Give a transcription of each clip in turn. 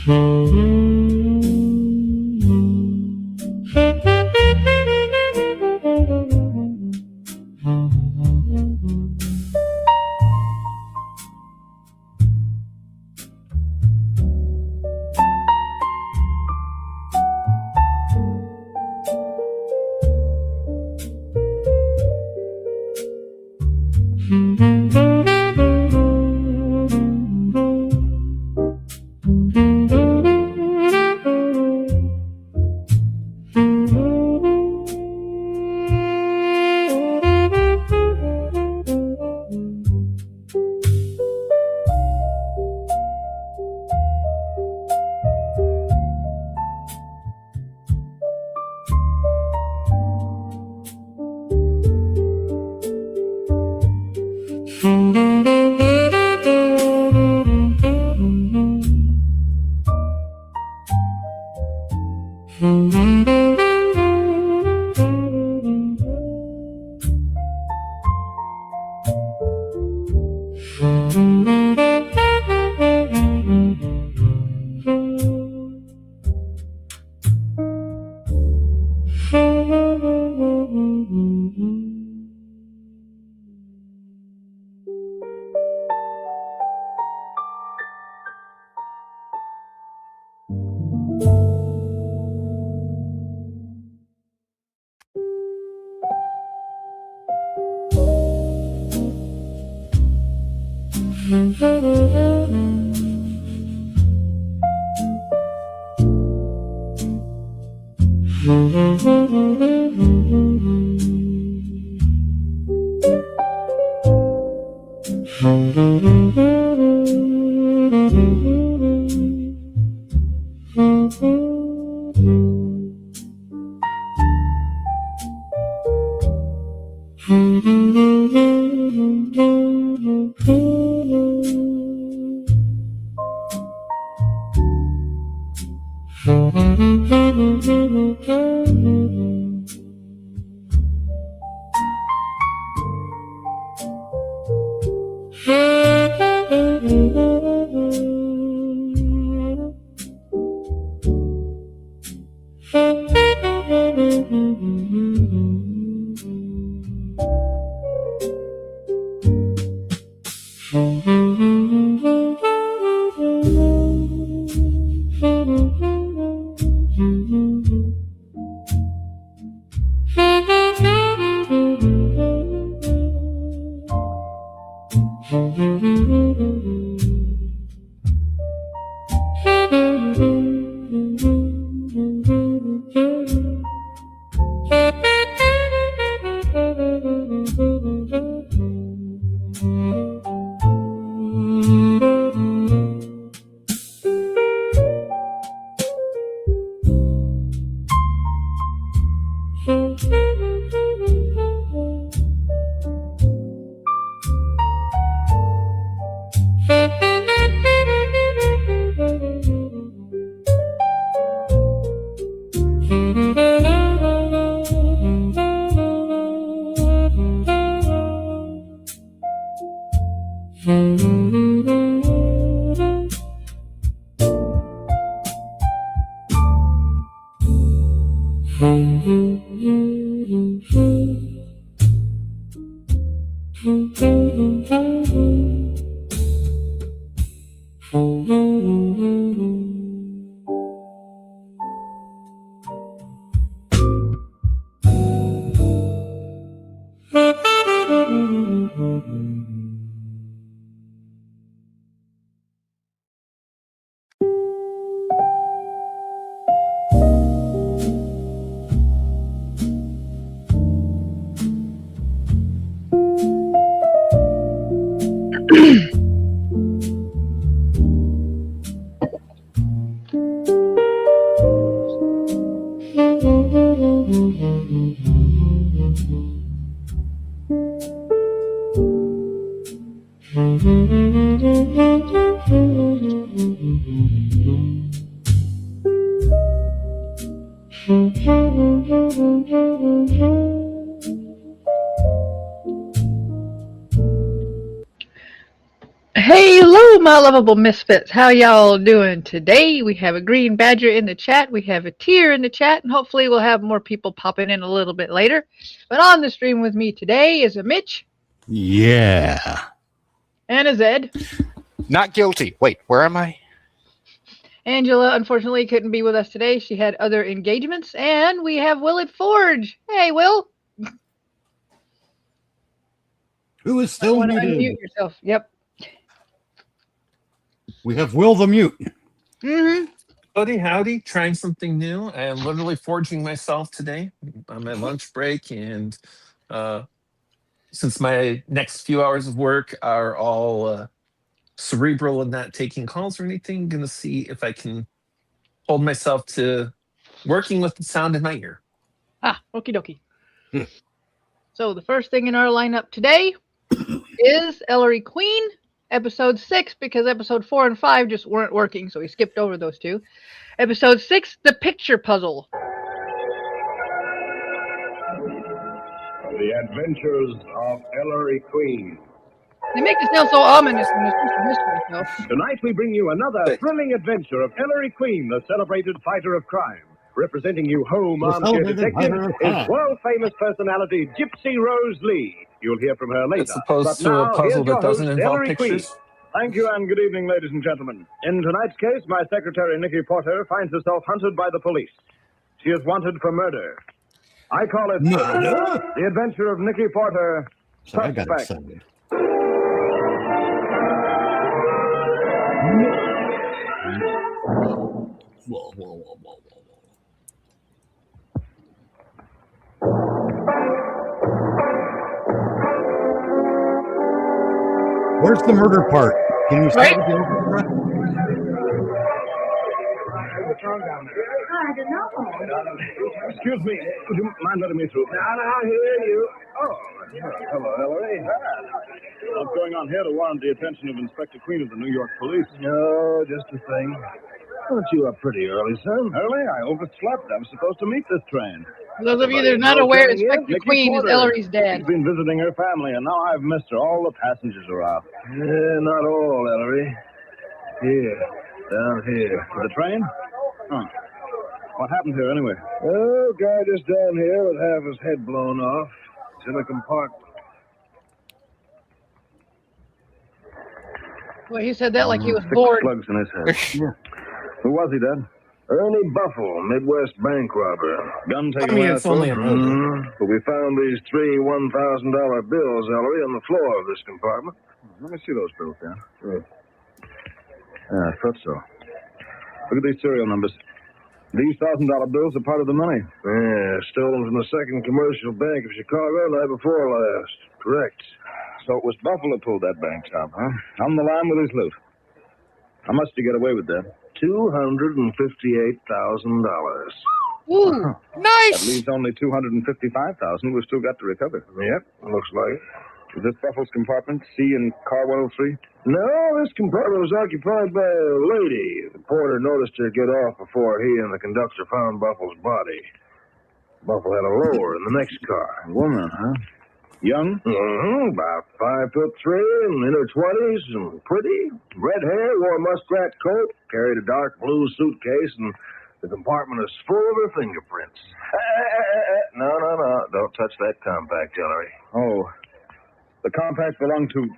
Thank Hello, my lovable misfits. How y'all doing today? We have a green badger in the chat. We have a tear in the chat, and hopefully we'll have more people popping in a little bit later. But on the stream with me today is a Mitch. Yeah. And a Zed. Not guilty. Wait, where am I? Angela, unfortunately, couldn't be with us today. She had other engagements. And we have Will at Forge. Hey, Will. Who is You still want to muted? unmute yourself. Yep. We have Will the Mute. Mm-hmm. Howdy, trying something new. I am literally forging myself today on my lunch break. And since my next few hours of work are all cerebral and not taking calls or anything, going to see if I can hold myself to working with the sound in my ear. Okie dokie. So the first thing in our lineup today is Ellery Queen, episode 6, because episode 4 and 5 just weren't working, so we skipped over those two. Episode 6, The Picture Puzzle. The Adventures of Ellery Queen. They make it sound so ominous when it's just a mystery show. Tonight we bring you another thrilling adventure of Ellery Queen, the celebrated fighter of crime. Representing you home The armchair celebrated detective fighter of is crime. world-famous personality Gypsy Rose Lee. You'll hear from her later. As opposed But to a now, puzzle here's your that doesn't host, involve Ellery pictures. Queen. Thank you and good evening, ladies and gentlemen. In tonight's case, my secretary, Nikki Porter, finds herself hunted by the police. She is wanted for murder. I call it Murder? The Adventure of Nikki Porter, Sorry, I got Suspect. excited. Whoa, whoa, whoa, whoa, whoa. Where's the murder part? Can we start Right. with the orchestra? I don't know. Excuse me. Would you mind letting me through? Now, here you. Oh, hello, Ellery. What's going on here to warrant the attention of Inspector Queen of the New York Police? No, just a thing. Weren't you up pretty early, son? Early? I overslept. I was supposed to meet this train. For those of you that are not aware, Inspector Nikki Queen is Porter. Ellery's dad. She's been visiting her family, and now I've missed her. All the passengers are out. Not all, Ellery. Here, down here. The train? Huh. What happened here, anyway? Oh, guy just down here with half his head blown off. It's in a compartment. Well, he said that like he was 6 bored. slugs in his head. Who was he, Dad? Ernie Buffle, Midwest bank robber. Gun taken It's only a murder. But we found these 3 $1,000 bills, Ellery, on the floor of this compartment. Let me see those bills, Dan. Sure. Yeah, I thought so. Look at these serial numbers. These $1,000 bills are part of the money. Yeah, stolen from the Second Commercial Bank of Chicago night before last. Correct. So it was Buffalo pulled that bank top, huh? On the line with his loot. How much did he get away with that? $258,000. Ooh. That Nice. leaves only $255,000 we've still got to recover. Yep, looks like it. Is this Buffalo's compartment, C in car 103? No, this compartment was occupied by a lady. The porter noticed her get off before he and the conductor found Buffalo's body. Buffalo had a lower in the next car. A woman, huh? Young? About 5'3", in her 20s, and pretty. Red hair, wore a muskrat coat, carried a dark blue suitcase, and the compartment is full of her fingerprints. No. Don't touch that compact, Ellery. Oh. The compact belonged to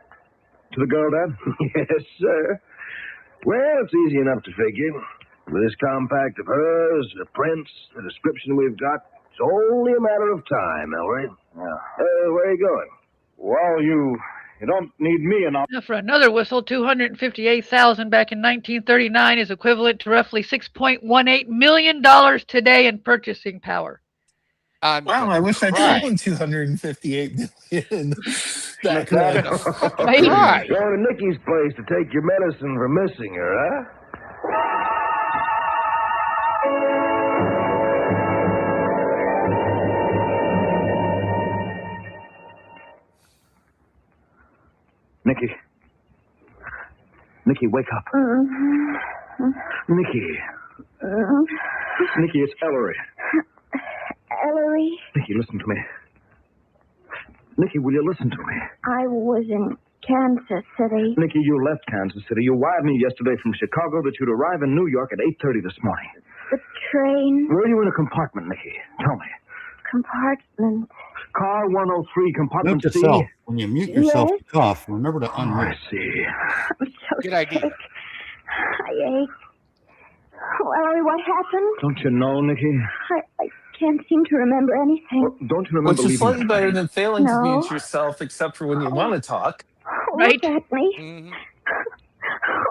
the girl, Dad? Yes, sir. Well, it's easy enough to figure. With this compact of hers, the prints, the description we've got, it's only a matter of time, Ellery. Yeah. Where are you going? Well, you don't need me enough. Now, for another whistle, $258,000 back in 1939 is equivalent to roughly $6.18 million today in purchasing power. Wow, I wish I'd taken 258 million back then. Right. Going to Nikki's place to take your medicine for missing her, huh? Nikki. Nikki, wake up. Nikki. Nikki, it's Ellery. Ellery, Nikki, listen to me. Nikki, will you listen to me? I was in Kansas City. Nikki, you left Kansas City. You wired me yesterday from Chicago that you'd arrive in New York at 8:30 this morning. The train Were you in a compartment, Nikki? Tell me. compartment. Car 103, compartment Note C. yourself. When you mute yourself Yes? to cough, remember to Oh, unmute. I see. I'm so Good idea. sick. I ate. Oh, Ellery, what happened? Don't you know, Nikki? I can't seem to remember anything. Well, don't you remember Which is leaving slightly the better train? than failing to No. mute yourself, except for when you want to talk. Oh, Right. Look at me. Mhm.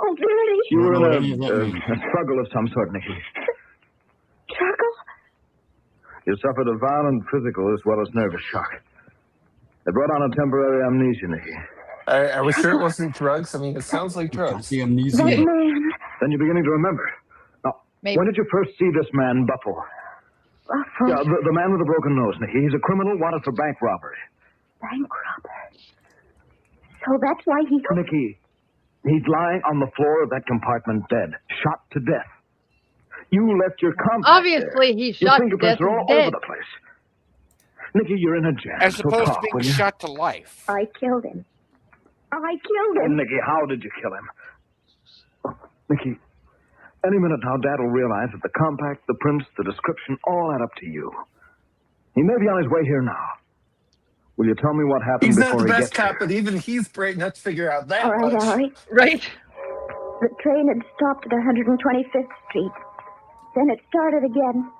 Oh, Billy. You were I don't know what any in of that means. a struggle of some sort, Nicky. Struggle? You suffered a violent physical as well as nervous shock. It brought on a temporary amnesia, Nicky. Are we sure it wasn't drugs? I mean, it sounds like drugs. The That amnesia. man. Then you're beginning to remember. Now, Maybe. when did you first see this man, Buffalo? Buffalo. Yeah, the man with the broken nose, Nicky. He's a criminal wanted for bank robbery. Bank robber. So that's why he... Nicky, he's lying on the floor of that compartment dead, shot to death. You left your compact Obviously, there. he's Your shot to fingerprints death are all and over dead. the place. Nicky, you're in a jam. As so opposed talk, to being will you? shot to life. I killed him. I killed Oh, him. Nicky, how did you kill him? Oh, Nicky, any minute now, Dad will realize that the compact, the prints, the description all add up to you. He may be on his way here now. Will you tell me what happened He's not before the he best gets cop, here? but even he's bright enough to figure out that All right, much. Ellery. Right? The train had stopped at 125th Street. Then it started again.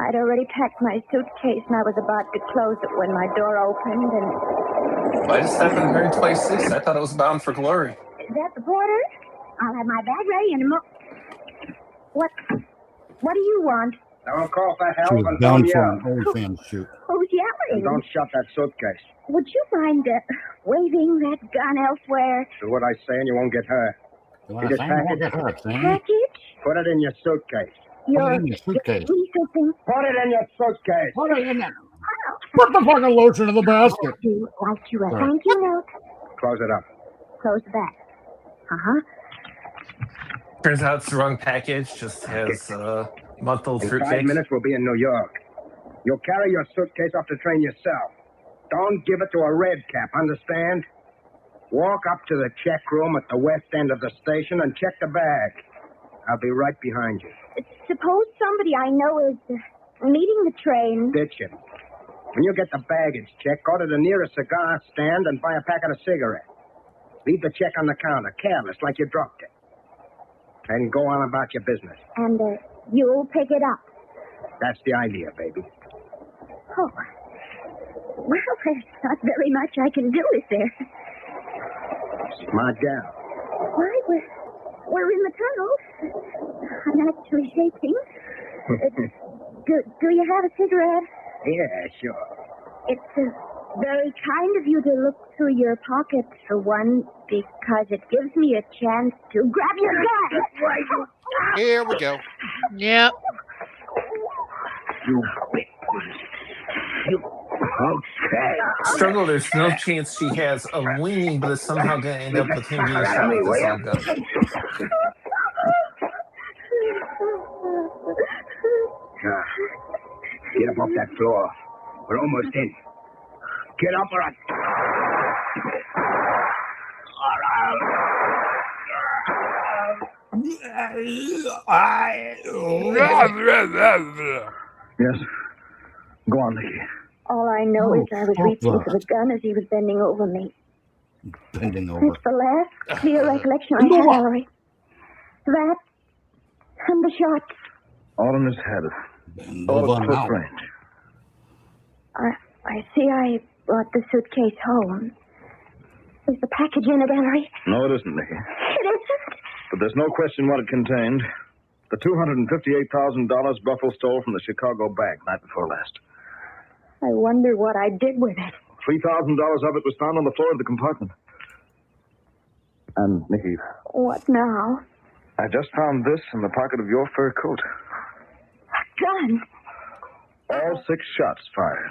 I'd already packed my suitcase and I was about to close it when my door opened and... Why does 726? I thought it was bound for glory. Is that the porter? I'll have my bag ready in a mo... What do you want? Don't call for She help was and bound don't for yell. an old fan's shoot. Who's yelling? shut that suitcase. Would you mind waving that gun elsewhere? Do what I say and you won't get hurt. Last just time, pack I won't it. get hurt, Sam. Package? Put it in your suitcase. Put Your it in your suitcase. something? Put it in your suitcase. Put it in there. Put the fucking lotion in the basket. You like you a Sorry. thank you note? Close it up. Close the back. Uh-huh. Turns out it's the wrong package. Just has month-old In 5 fruitcake. minutes, we'll be in New York. You'll carry your suitcase off the train yourself. Don't give it to a red cap, understand? Walk up to the check room at the west end of the station and check the bag. I'll be right behind you. Suppose somebody I know is meeting the train. Ditch him. When you get the baggage check, go to the nearest cigar stand and buy a packet of cigarettes. Leave the check on the counter, careless, like you dropped it. And go on about your business. And you'll pick it up. That's the idea, baby. Oh. Well, there's not very much I can do, is there? Smart gal. Why, we're in the tunnel. I'm actually shaking. Do you have a cigarette? Yeah, sure. It's very kind of you to look through your pockets for one, because it gives me a chance to grab your gun. Here we go. Yep. Okay. Struggle, there's no chance she has of winning, but it's somehow going to end up with him being shot with his own gun. Get up off that floor. We're almost in. Get up or Yes. Go on, Nicky. All I know is I was Oh, reaching fuck. for the gun as he was bending over me. Bending over. It's the last clear recollection I have, Ellery. That and the shots. All in his head. Bend All over at close now. range. I see I brought the suitcase home. Is the package in it, Ellery? No, it isn't, Nicky. It isn't. But there's no question what it contained. The $258,000 Buffalo stole from the Chicago bank night before last. I wonder what I did with it. $3,000 of it was found on the floor of the compartment. And, Nicky, What now? I just found this in the pocket of your fur coat. A gun. All 6 shots fired.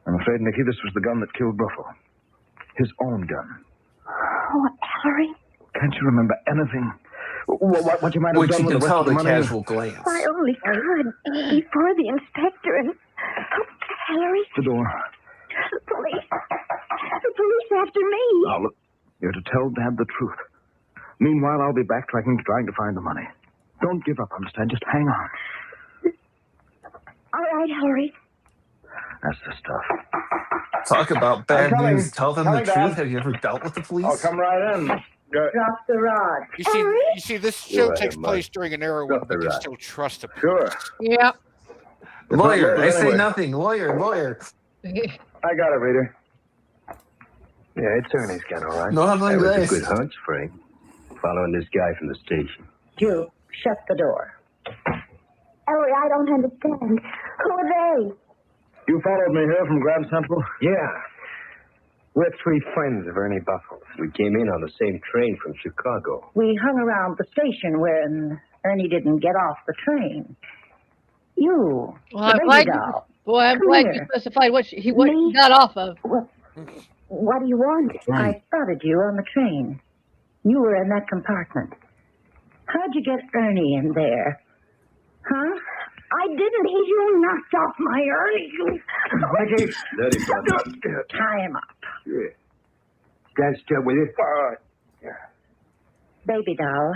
I'm afraid, Nicky, this was the gun that killed Buffalo. His own gun. Oh, Ellery. Can't you remember anything? What you might have Which done you with can the rest tell of the at a money? casual glance. I only could before the inspector and... Oh, Ellery, The door. the police. The police after me. Now, look, you're to tell Dad the truth. Meanwhile, I'll be backtracking, trying to find the money. Don't give up, understand? Just hang on. All right, Ellery. That's the stuff. Talk about bad I'm coming. news. Tell them Coming, the truth. Dad. Have you ever dealt with the police? Oh, come right in. Good. Drop the rod. You see, this You're show right, takes Mike. place during an era when we can still trust the police. Sure. Yep. Lawyer, I say Anyway. nothing. Lawyer. I got it, Reader. Yeah, it's Ernie's gun, all right. No hablo That was a inglés. good hunch, Frank. Following this guy from the station. Jude, shut the door. Ellery, I don't understand. Who are they? You followed me here from Grand Central? Yeah. We're three friends of Ernie Buffalo's. We came in on the same train from Chicago. We hung around the station when Ernie didn't get off the train. You, Well, the I'm baby glad doll. I'm Come glad you here. specified what he Me? got off of. What do you want? I spotted you on the train. You were in that compartment. How'd you get Ernie in there? Huh? I didn't. You knocked off my Ernie. Blackie. Steady, brother. Tie him up. Yeah. Stand still with you. Baby doll,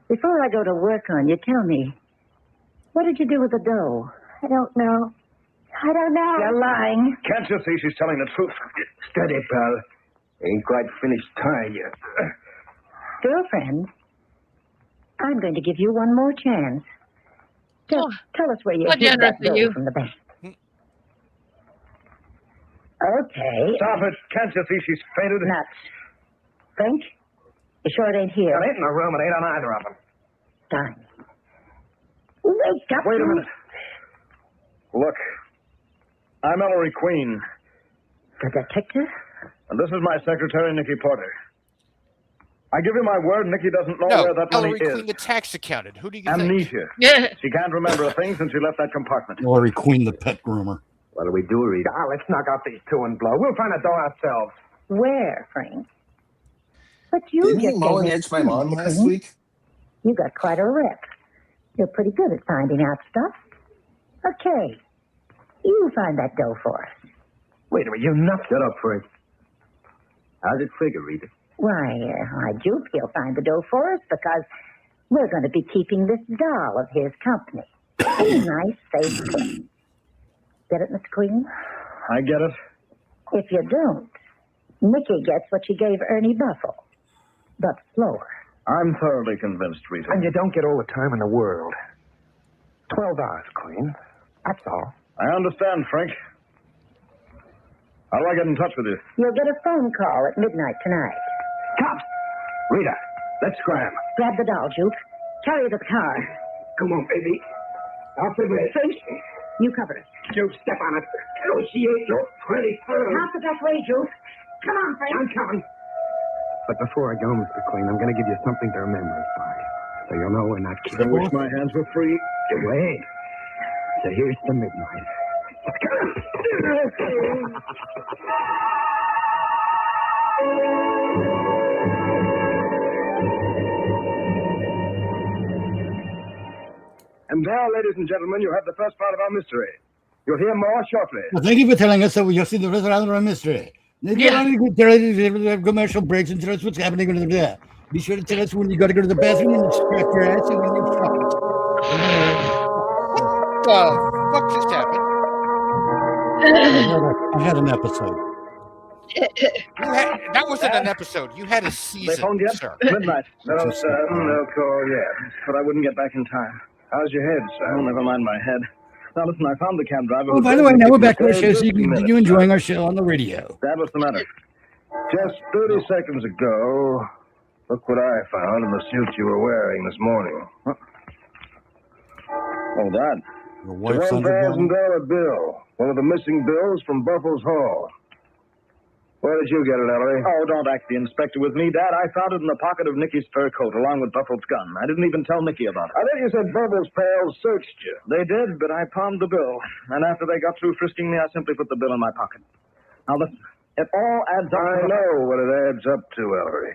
before I go to work on you, tell me, what did you do with the dough? I don't know. You're lying. Can't you see she's telling the truth? Steady, pal. Ain't quite finished tying yet. Girlfriend, I'm going to give you one more chance. Tell us where you how hid generous that of dough you. from the bank. Okay. Stop it. Can't you see she's fainted? Nuts. Frank, you sure it ain't here? It ain't in the room. It ain't on either of them. Darn. Wake up. Wait a minute. Look, I'm Ellery Queen, The detective? and this is my secretary, Nicky Porter. I give you my word, Nicky doesn't know No, where that money Ellery is. Queen, the tax accountant. Who do you think? Amnesia. Yeah. She can't remember a thing since she left that compartment. Ellery Queen, the pet groomer. What do we do, Rita? Let's knock out these two and blow. We'll find a door ourselves. Where, Frank? But you Didn't he just mow gave and me edge my lawn Frank. last week? You got quite a rep. You're pretty good at finding out stuff. Okay. You find that dough for us. Wait a minute, you nuts. Shut up, Frank. How's it figure, Rita? Why, I do he'll find the dough for us because we're going to be keeping this doll of his company. In a nice, safe place. Get it, Miss Queen? I get it. If you don't, Nicky gets what she gave Ernie Buffalo, but slower. I'm thoroughly convinced, Rita. And you don't get all the time in the world. 12 hours, Queen. That's all. I understand, Frank. How do I get in touch with you? You'll get a phone call at midnight tonight. Cops! Rita, let's scram. Grab the doll, Juke. Carry her to the car. Come on, baby. I'll figure it. You cover it. Joe, step on it. Negotiate your pretty firm. Not the best way, Juke. Come on, Frank. I'm coming. But before I go, Mr. Queen, I'm going to give you something to remember us by. So you'll know we're not I kidding. wish my hands were free. Wait. So here's to midnight. And now, ladies and gentlemen, you have the first part of our mystery. You'll hear more shortly. Well, thank you for telling us that we just see the rest of our mystery. Yeah. Commercial breaks and tell us what's happening over there. Be sure to tell us when you got to go to the bathroom and scratch your ass and when you fuck What just happened? it. I had an episode. That wasn't an episode. You had a They season, phoned yet? sir. Midnight. No, sir. No call yet. But I wouldn't get back in time. How's your head, sir? Oh, never mind my head. Now, listen, I found the cab driver. Oh, by the way, now we're back to our show, so you can continue enjoying our show on the radio. Dad, what's the matter? Just 30 seconds ago, look what I found in the suit you were wearing this morning. Huh? Oh, that. Your It's wife's a $100. $1,000 bill. One of the missing bills from Buffalo's Hall. Where did you get it, Ellery? Oh, don't act the inspector with me, Dad. I found it in the pocket of Nicky's fur coat, along with Buffalo's gun. I didn't even tell Nicky about it. I think you said Buffalo's pals searched you. They did, but I palmed the bill. And after they got through frisking me, I simply put the bill in my pocket. Now, listen. It all adds up. I know what it adds up to, Ellery.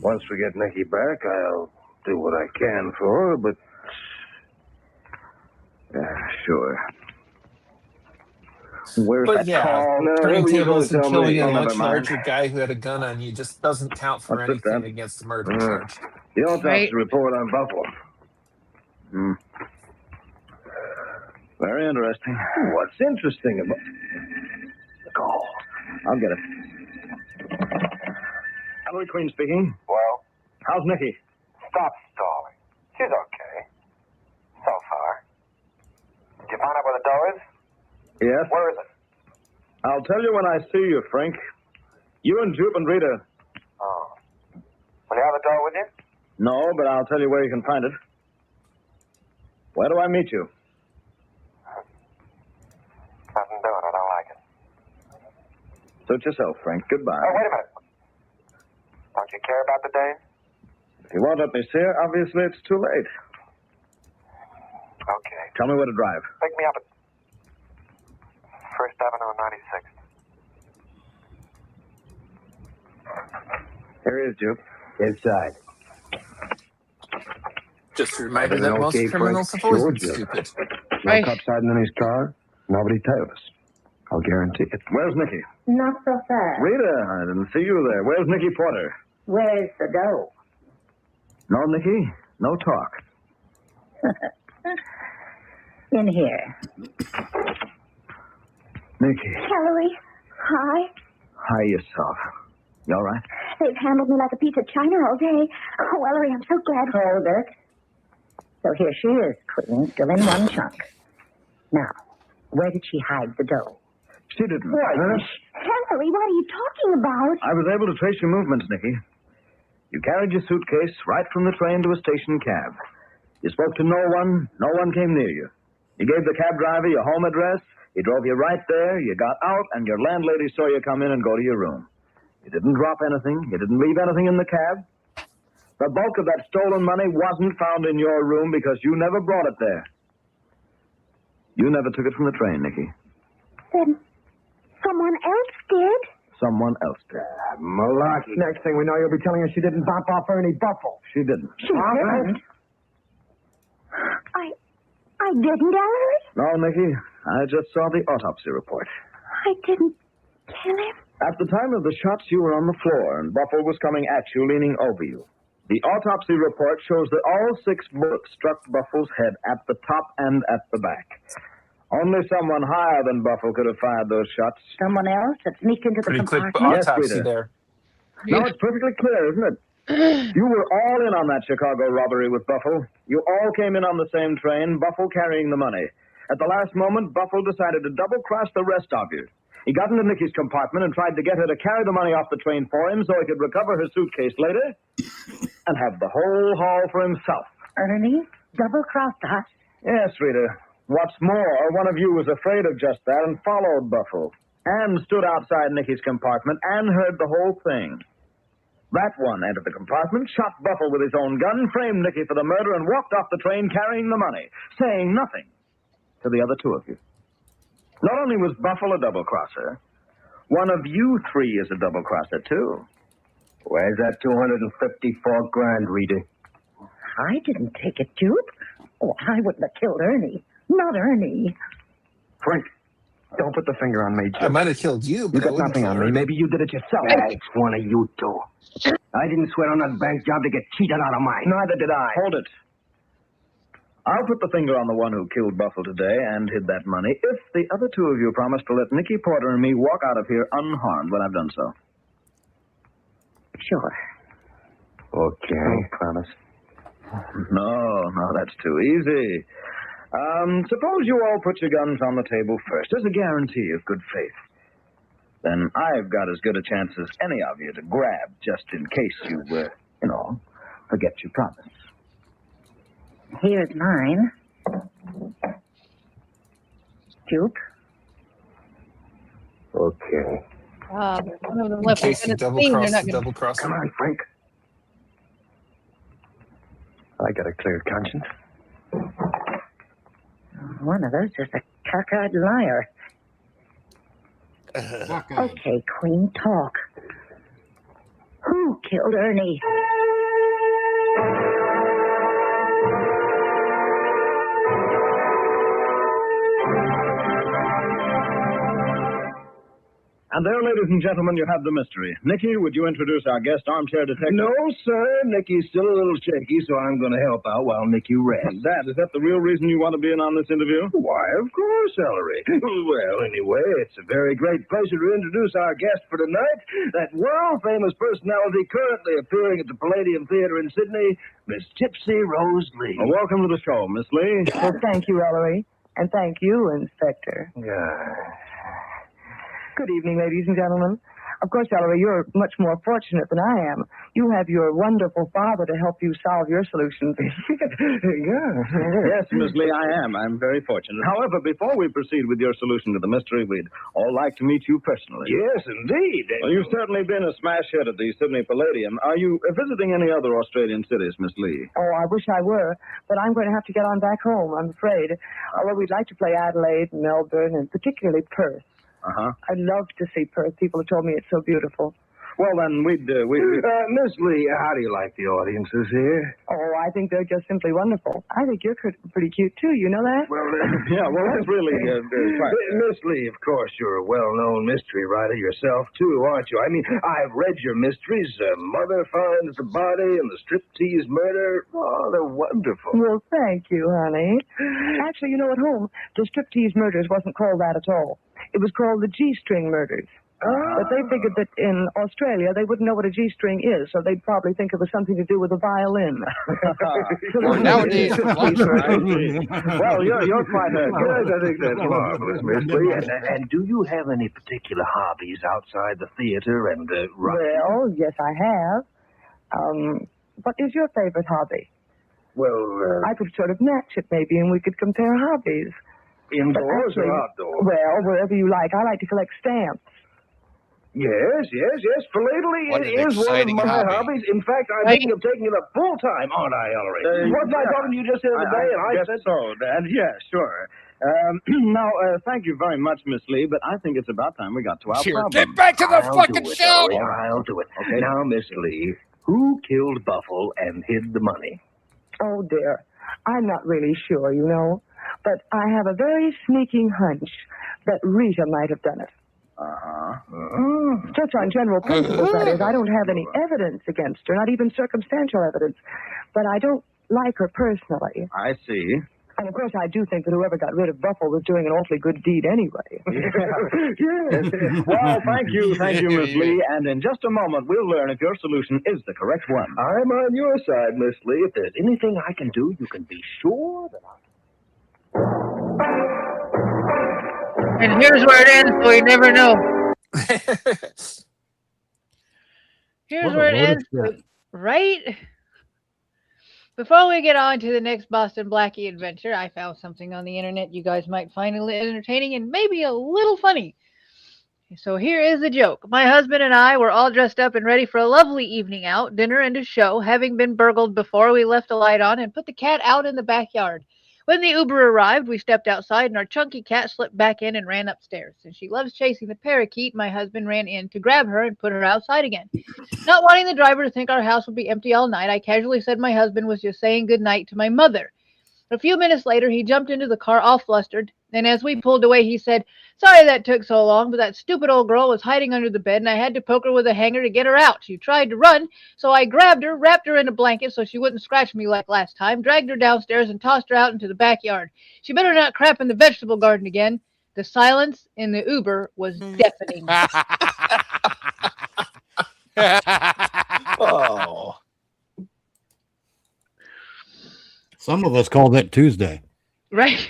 Once we get Nicky back, I'll do what I can for her, but... Yeah, sure. Where's But that yeah, call? No, turning what were you tables gonna and tell me? killing a Oh, never much mind. larger guy who had a gun on you just doesn't count for What's it, anything Dad? against the murder charge. You don't have Right. to report on Buffalo. Very interesting. What's interesting about... The call. I'll get it. Ellery Queen speaking. Well, How's Nicky? stop stalling. She's okay. So far. Yes? Where is it? I'll tell you when I see you, Frank. You and Jupe and Rita. Oh. Will you have the dough with you? No, but I'll tell you where you can find it. Where do I meet you? Nothing doing. I don't like it. Suit yourself, Frank. Goodbye. Oh, wait a minute. Don't you care about the day? If you won't let me see her, obviously it's too late. Okay. Tell me where to drive. Pick me up at First Avenue and 96th. Here he is, Jupe. Inside. Just a reminder Everything that most okay, criminals Frank? have always been Sure, stupid. No Right. cops hiding in his car. Nobody tailed us. I'll guarantee it. Where's Nicky? Not so fast. Rita, I didn't see you there. Where's Nicky Porter? Where's the dough? No, Nicky. No talk. In here. Nicky. Ellery, hi. Hi yourself. You all right? They've handled me like a piece of china all day. Oh, Ellery, I'm so glad. Hold it. So here she is, Queen, still in one chunk. Now, where did she hide the dough? She didn't. Ellery, what are you talking about? I was able to trace your movements, Nicky. You carried your suitcase right from the train to a station cab. You spoke to no one. No one came near you. You gave the cab driver your home address. He drove you right there. You got out, and your landlady saw you come in and go to your room. You didn't drop anything. You didn't leave anything in the cab. The bulk of that stolen money wasn't found in your room because you never brought it there. You never took it from the train, Nicky. Then someone else did? Someone else did. Malarkey. Next thing we know, you'll be telling us she didn't bop off Ernie Buffle. She didn't. She didn't. I didn't, Ellery. No, Nicky. I just saw the autopsy report. I didn't kill him. At the time of the shots, you were on the floor, and Buffle was coming at you, leaning over you. The autopsy report shows that all 6 bullets struck Buffle's head at the top and at the back. Only someone higher than Buffle could have fired those shots. Someone else that sneaked into the Pretty quick compartment? Yes, autopsy Rita. there. Now it's perfectly clear, isn't it? You were all in on that Chicago robbery with Buffle. You all came in on the same train, Buffle carrying the money. At the last moment, Buffle decided to double-cross the rest of you. He got into Nicky's compartment and tried to get her to carry the money off the train for him so he could recover her suitcase later and have the whole haul for himself. Ernie double-crossed us. Yes, Rita. What's more, one of you was afraid of just that and followed Buffle and stood outside Nicky's compartment and heard the whole thing. That one entered the compartment, shot Buffle with his own gun, framed Nicky for the murder, and walked off the train carrying the money, saying nothing to the other 2 of you. Not only was Buffle a double-crosser, one of you 3 is a double-crosser, too. Where's that 254 grand, Rita? I didn't take it, Jupe. Oh, I wouldn't have killed Ernie. Not Ernie. Frank, don't put the finger on me, I Jim. might have killed you, You but I got wouldn't nothing kill on me. her. Maybe you did it yourself. It's one of you 2. I didn't swear on that bank job to get cheated out of mine. Neither did I. Hold it. I'll put the finger on the one who killed Buffle today and hid that money if the other 2 of you promise to let Nicky Porter and me walk out of here unharmed when I've done so. Sure. Okay. Promise. No, that's too easy. Suppose you all put your guns on the table first as a guarantee of good faith. Then I've got as good a chance as any of you to grab just in case you, forget your promise. Here's mine. Jupe. Okay. One of them In left. case you double cross Come on, Frank. I got a clear conscience. One of those is a cockeyed liar. Okay, Queen, talk. Who killed Ernie? And there, ladies and gentlemen, you have the mystery. Nicky, would you introduce our guest armchair detective? No, sir. Nicky's still a little shaky, so I'm going to help out while Nicky rests. Dad, is that the real reason you want to be in on this interview? Why, of course, Ellery. Well, anyway, it's a very great pleasure to introduce our guest for tonight, that world-famous personality currently appearing at the Palladium Theater in Sydney, Miss Tipsy Rose Lee. Well, welcome to the show, Miss Lee. Well, thank you, Ellery. And thank you, Inspector. Good evening, ladies and gentlemen. Of course, Ellery, you're much more fortunate than I am. You have your wonderful father to help you solve your solutions. Yes, Miss Lee, I am. I'm very fortunate. However, before we proceed with your solution to the mystery, we'd all like to meet you personally. Yes, indeed. Well, you've certainly been a smash hit at the Sydney Palladium. Are you visiting any other Australian cities, Miss Lee? Oh, I wish I were, but I'm going to have to get on back home, I'm afraid. Although we'd like to play Adelaide, Melbourne, and particularly Perth. I'd love to see Perth. People have told me it's so beautiful. Well, then, we'd Miss Lee, how do you like the audiences here? Oh, I think they're just simply wonderful. I think you're pretty cute, too. You know that? Well, yeah, well, that's really Miss Lee, of course, you're a well-known mystery writer yourself, too, aren't you? I mean, I've read your mysteries. Mother Finds the Body and the Striptease Murder. Oh, they're wonderful. Well, thank you, honey. Actually, you know, at home, the Striptease Murders wasn't called that at all. It was called the G-String Murders. But they figured that in Australia they wouldn't know what a G-string is, so they'd probably think it was something to do with a violin. Or nowadays, well, you're quite good. I think that's marvelous, Miss Lee. And do you have any particular hobbies outside the theater and writing? Well, yes, I have. What is your favorite hobby? Well, I could sort of match it maybe, and we could compare hobbies. Indoors or outdoors? Well, wherever you like. I like to collect stamps. Yes. Philately What an is one of exciting my hobby. hobbies. In fact, I'm thinking of taking it up full time, aren't I, Ellery? Wasn't I talking to you just the other day? And I said so, Dad. Yeah, sure. Now, thank you very much, Miss Lee, but I think it's about time we got to our Here, problem. get back to the fucking show! I'll do it. Okay. Now, Miss Lee, who killed Buffle and hid the money? Oh, dear. I'm not really sure, you know. But I have a very sneaking hunch that Rita might have done it. Just on general principles, that is. I don't have any evidence against her, not even circumstantial evidence. But I don't like her personally. I see. And, of course, I do think that whoever got rid of Buffle was doing an awfully good deed anyway. Yes. Well, thank you, Miss Lee. And in just a moment, we'll learn if your solution is the correct one. I'm on your side, Miss Lee. If there's anything I can do, you can be sure that I'll... And here's where it ends, so you never know. Here's where it ends, right? Before we get on to the next Boston Blackie adventure, I found something on the internet you guys might find a little entertaining and maybe a little funny. So here is the joke. My husband and I were all dressed up and ready for a lovely evening out, dinner and a show, having been burgled before. We left the light on and put the cat out in the backyard. When the Uber arrived, we stepped outside, and our chunky cat slipped back in and ran upstairs. Since she loves chasing the parakeet, my husband ran in to grab her and put her outside again. Not wanting the driver to think our house would be empty all night, I casually said my husband was just saying good night to my mother. A few minutes later, he jumped into the car all flustered, and as we pulled away, he said, "Sorry that took so long, but that stupid old girl was hiding under the bed, and I had to poke her with a hanger to get her out. She tried to run, so I grabbed her, wrapped her in a blanket so she wouldn't scratch me like last time, dragged her downstairs, and tossed her out into the backyard. She better not crap in the vegetable garden again." The silence in the Uber was deafening. Oh. Some of us call that Tuesday. Right. Here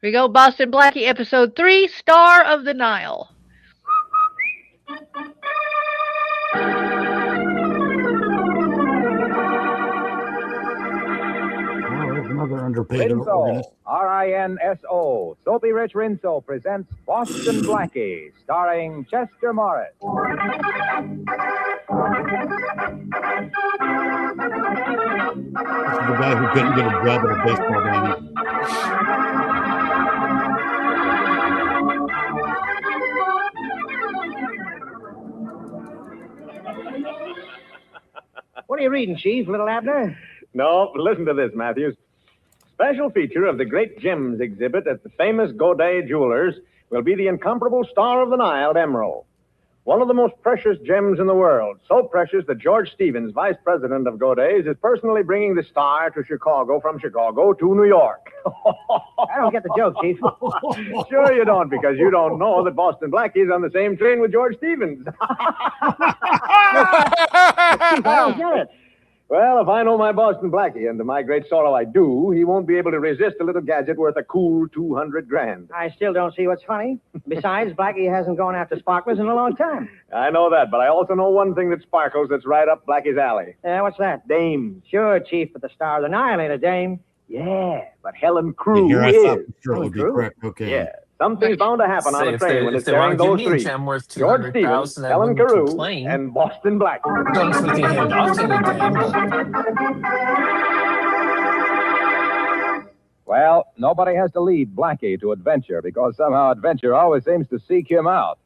we go. Boston Blackie, episode 3, Star of the Nile. Another underpaid organist. Rinso, Soapy Rich Rinso presents Boston Blackie, starring Chester Morris. This is the guy who couldn't get a job at a baseball game. What are you reading, Chief, little Abner? No, listen to this, Matthews. Special feature of the Great Gems exhibit at the famous Godet Jewelers will be the incomparable Star of the Nile emerald. One of the most precious gems in the world. So precious that George Stevens, vice president of Godet's, is personally bringing the star to Chicago from Chicago to New York. I don't get the joke, Chief. Sure you don't, because you don't know that Boston Blackie's on the same train with George Stevens. Chief, I don't get it. Well, if I know my Boston Blackie, and to my great sorrow I do, he won't be able to resist a little gadget worth a cool 200 grand. I still don't see what's funny. Besides, Blackie hasn't gone after sparklers in a long time. I know that, but I also know one thing that sparkles that's right up Blackie's alley. Yeah, what's that? Dames. Sure, Chief, but the star of the Nile ain't a dame. Yeah, but Helen Crew Here I is. thought sure would be correct. Okay. Yeah. Something's bound to happen on a train when it's if they want carrying to give those me a three. gem worth George 200,000, Stevens, I Helen wouldn't Carew, complain. and Boston Blackie. Don't expect me to hand off to any dame, but... Well, nobody has to lead Blackie to adventure because somehow adventure always seems to seek him out.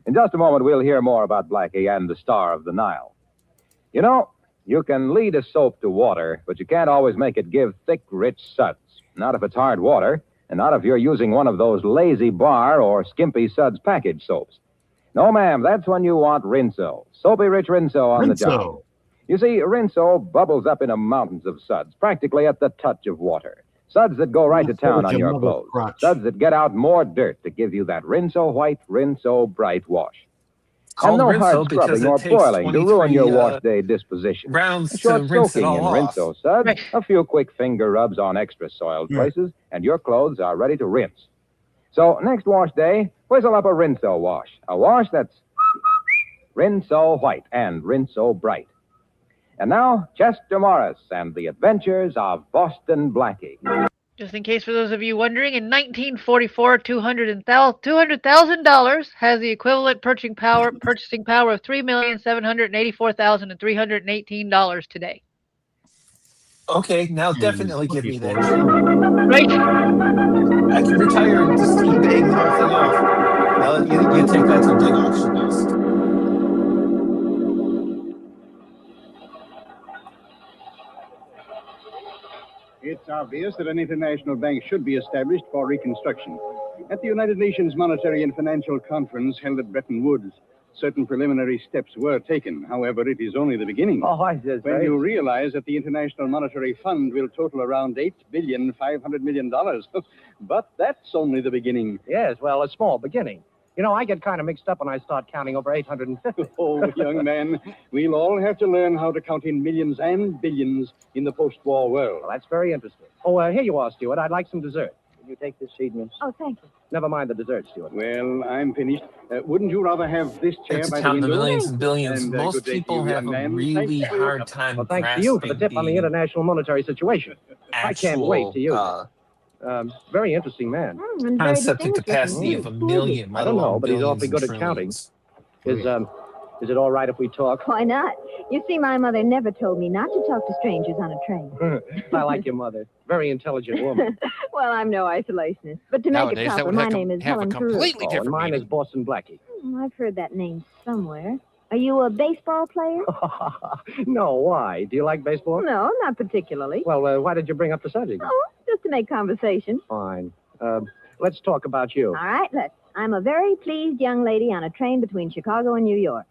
In just a moment, we'll hear more about Blackie and the star of the Nile. You know, you can lead a soap to water, but you can't always make it give thick, rich suds. Not if it's hard water, and not if you're using one of those Lazy Bar or Skimpy Suds package soaps. No, ma'am, that's when you want Rinso. Soapy Rich Rinso on the job. You see, Rinso bubbles up into mountains of suds, practically at the touch of water. Suds that go right to town on your clothes. Suds that get out more dirt to give you that Rinso white, Rinso bright wash. And no hard scrubbing or boiling to ruin your wash day disposition. Rounds A short to rinse it soaking all in off. Rinso suds, a few quick finger rubs on extra soiled places, and your clothes are ready to rinse. So next wash day, whistle up a Rinso wash. A wash that's Rinso white and Rinso bright. And now, Chester Morris and the adventures of Boston Blackie. Just in case for those of you wondering, in 1944, $200,000 has the equivalent purchasing power of $3,784,318 today. Okay, now definitely give me that. Right? I can retire and just eBay the whole thing off. Now, you take that to a big auction list. It's obvious that an international bank should be established for reconstruction. At the United Nations Monetary and Financial Conference held at Bretton Woods, certain preliminary steps were taken. However, it is only the beginning. When you realize that the International Monetary Fund will total around $8,500,000,000. But that's only the beginning. Yes, well, a small beginning. You know, I get kind of mixed up when I start counting over 850. Oh, young man, we'll all have to learn how to count in millions and billions in the post-war world. Well, that's very interesting. Oh, here you are, Stuart. I'd like some dessert. Will you take this seat, miss? Oh, thank you. Never mind the dessert, Stuart. Well, I'm finished. Wouldn't you rather have this chair It's by the counting the window? millions and billions. And, Most good day to people you, have young a man. really Thanks for your hard time Well, thanks to you for the tip on the international monetary situation. I can't wait to use it. Very interesting man. Concept and capacity of a million. I don't know, but he's awfully good at counting. Is it all right if we talk? Why not? You see, my mother never told me not to talk to strangers on a train. I like your mother. Very intelligent woman. Well, I'm no isolationist. But to make it proper, my name is Helen Carew. And mine is Boston Blackie. I've heard that name somewhere. Are you a baseball player? No, why? Do you like baseball? No, not particularly. Well, why did you bring up the subject? Oh, just to make conversation. Fine. Let's talk about you. All right, let's. I'm a very pleased young lady on a train between Chicago and New York.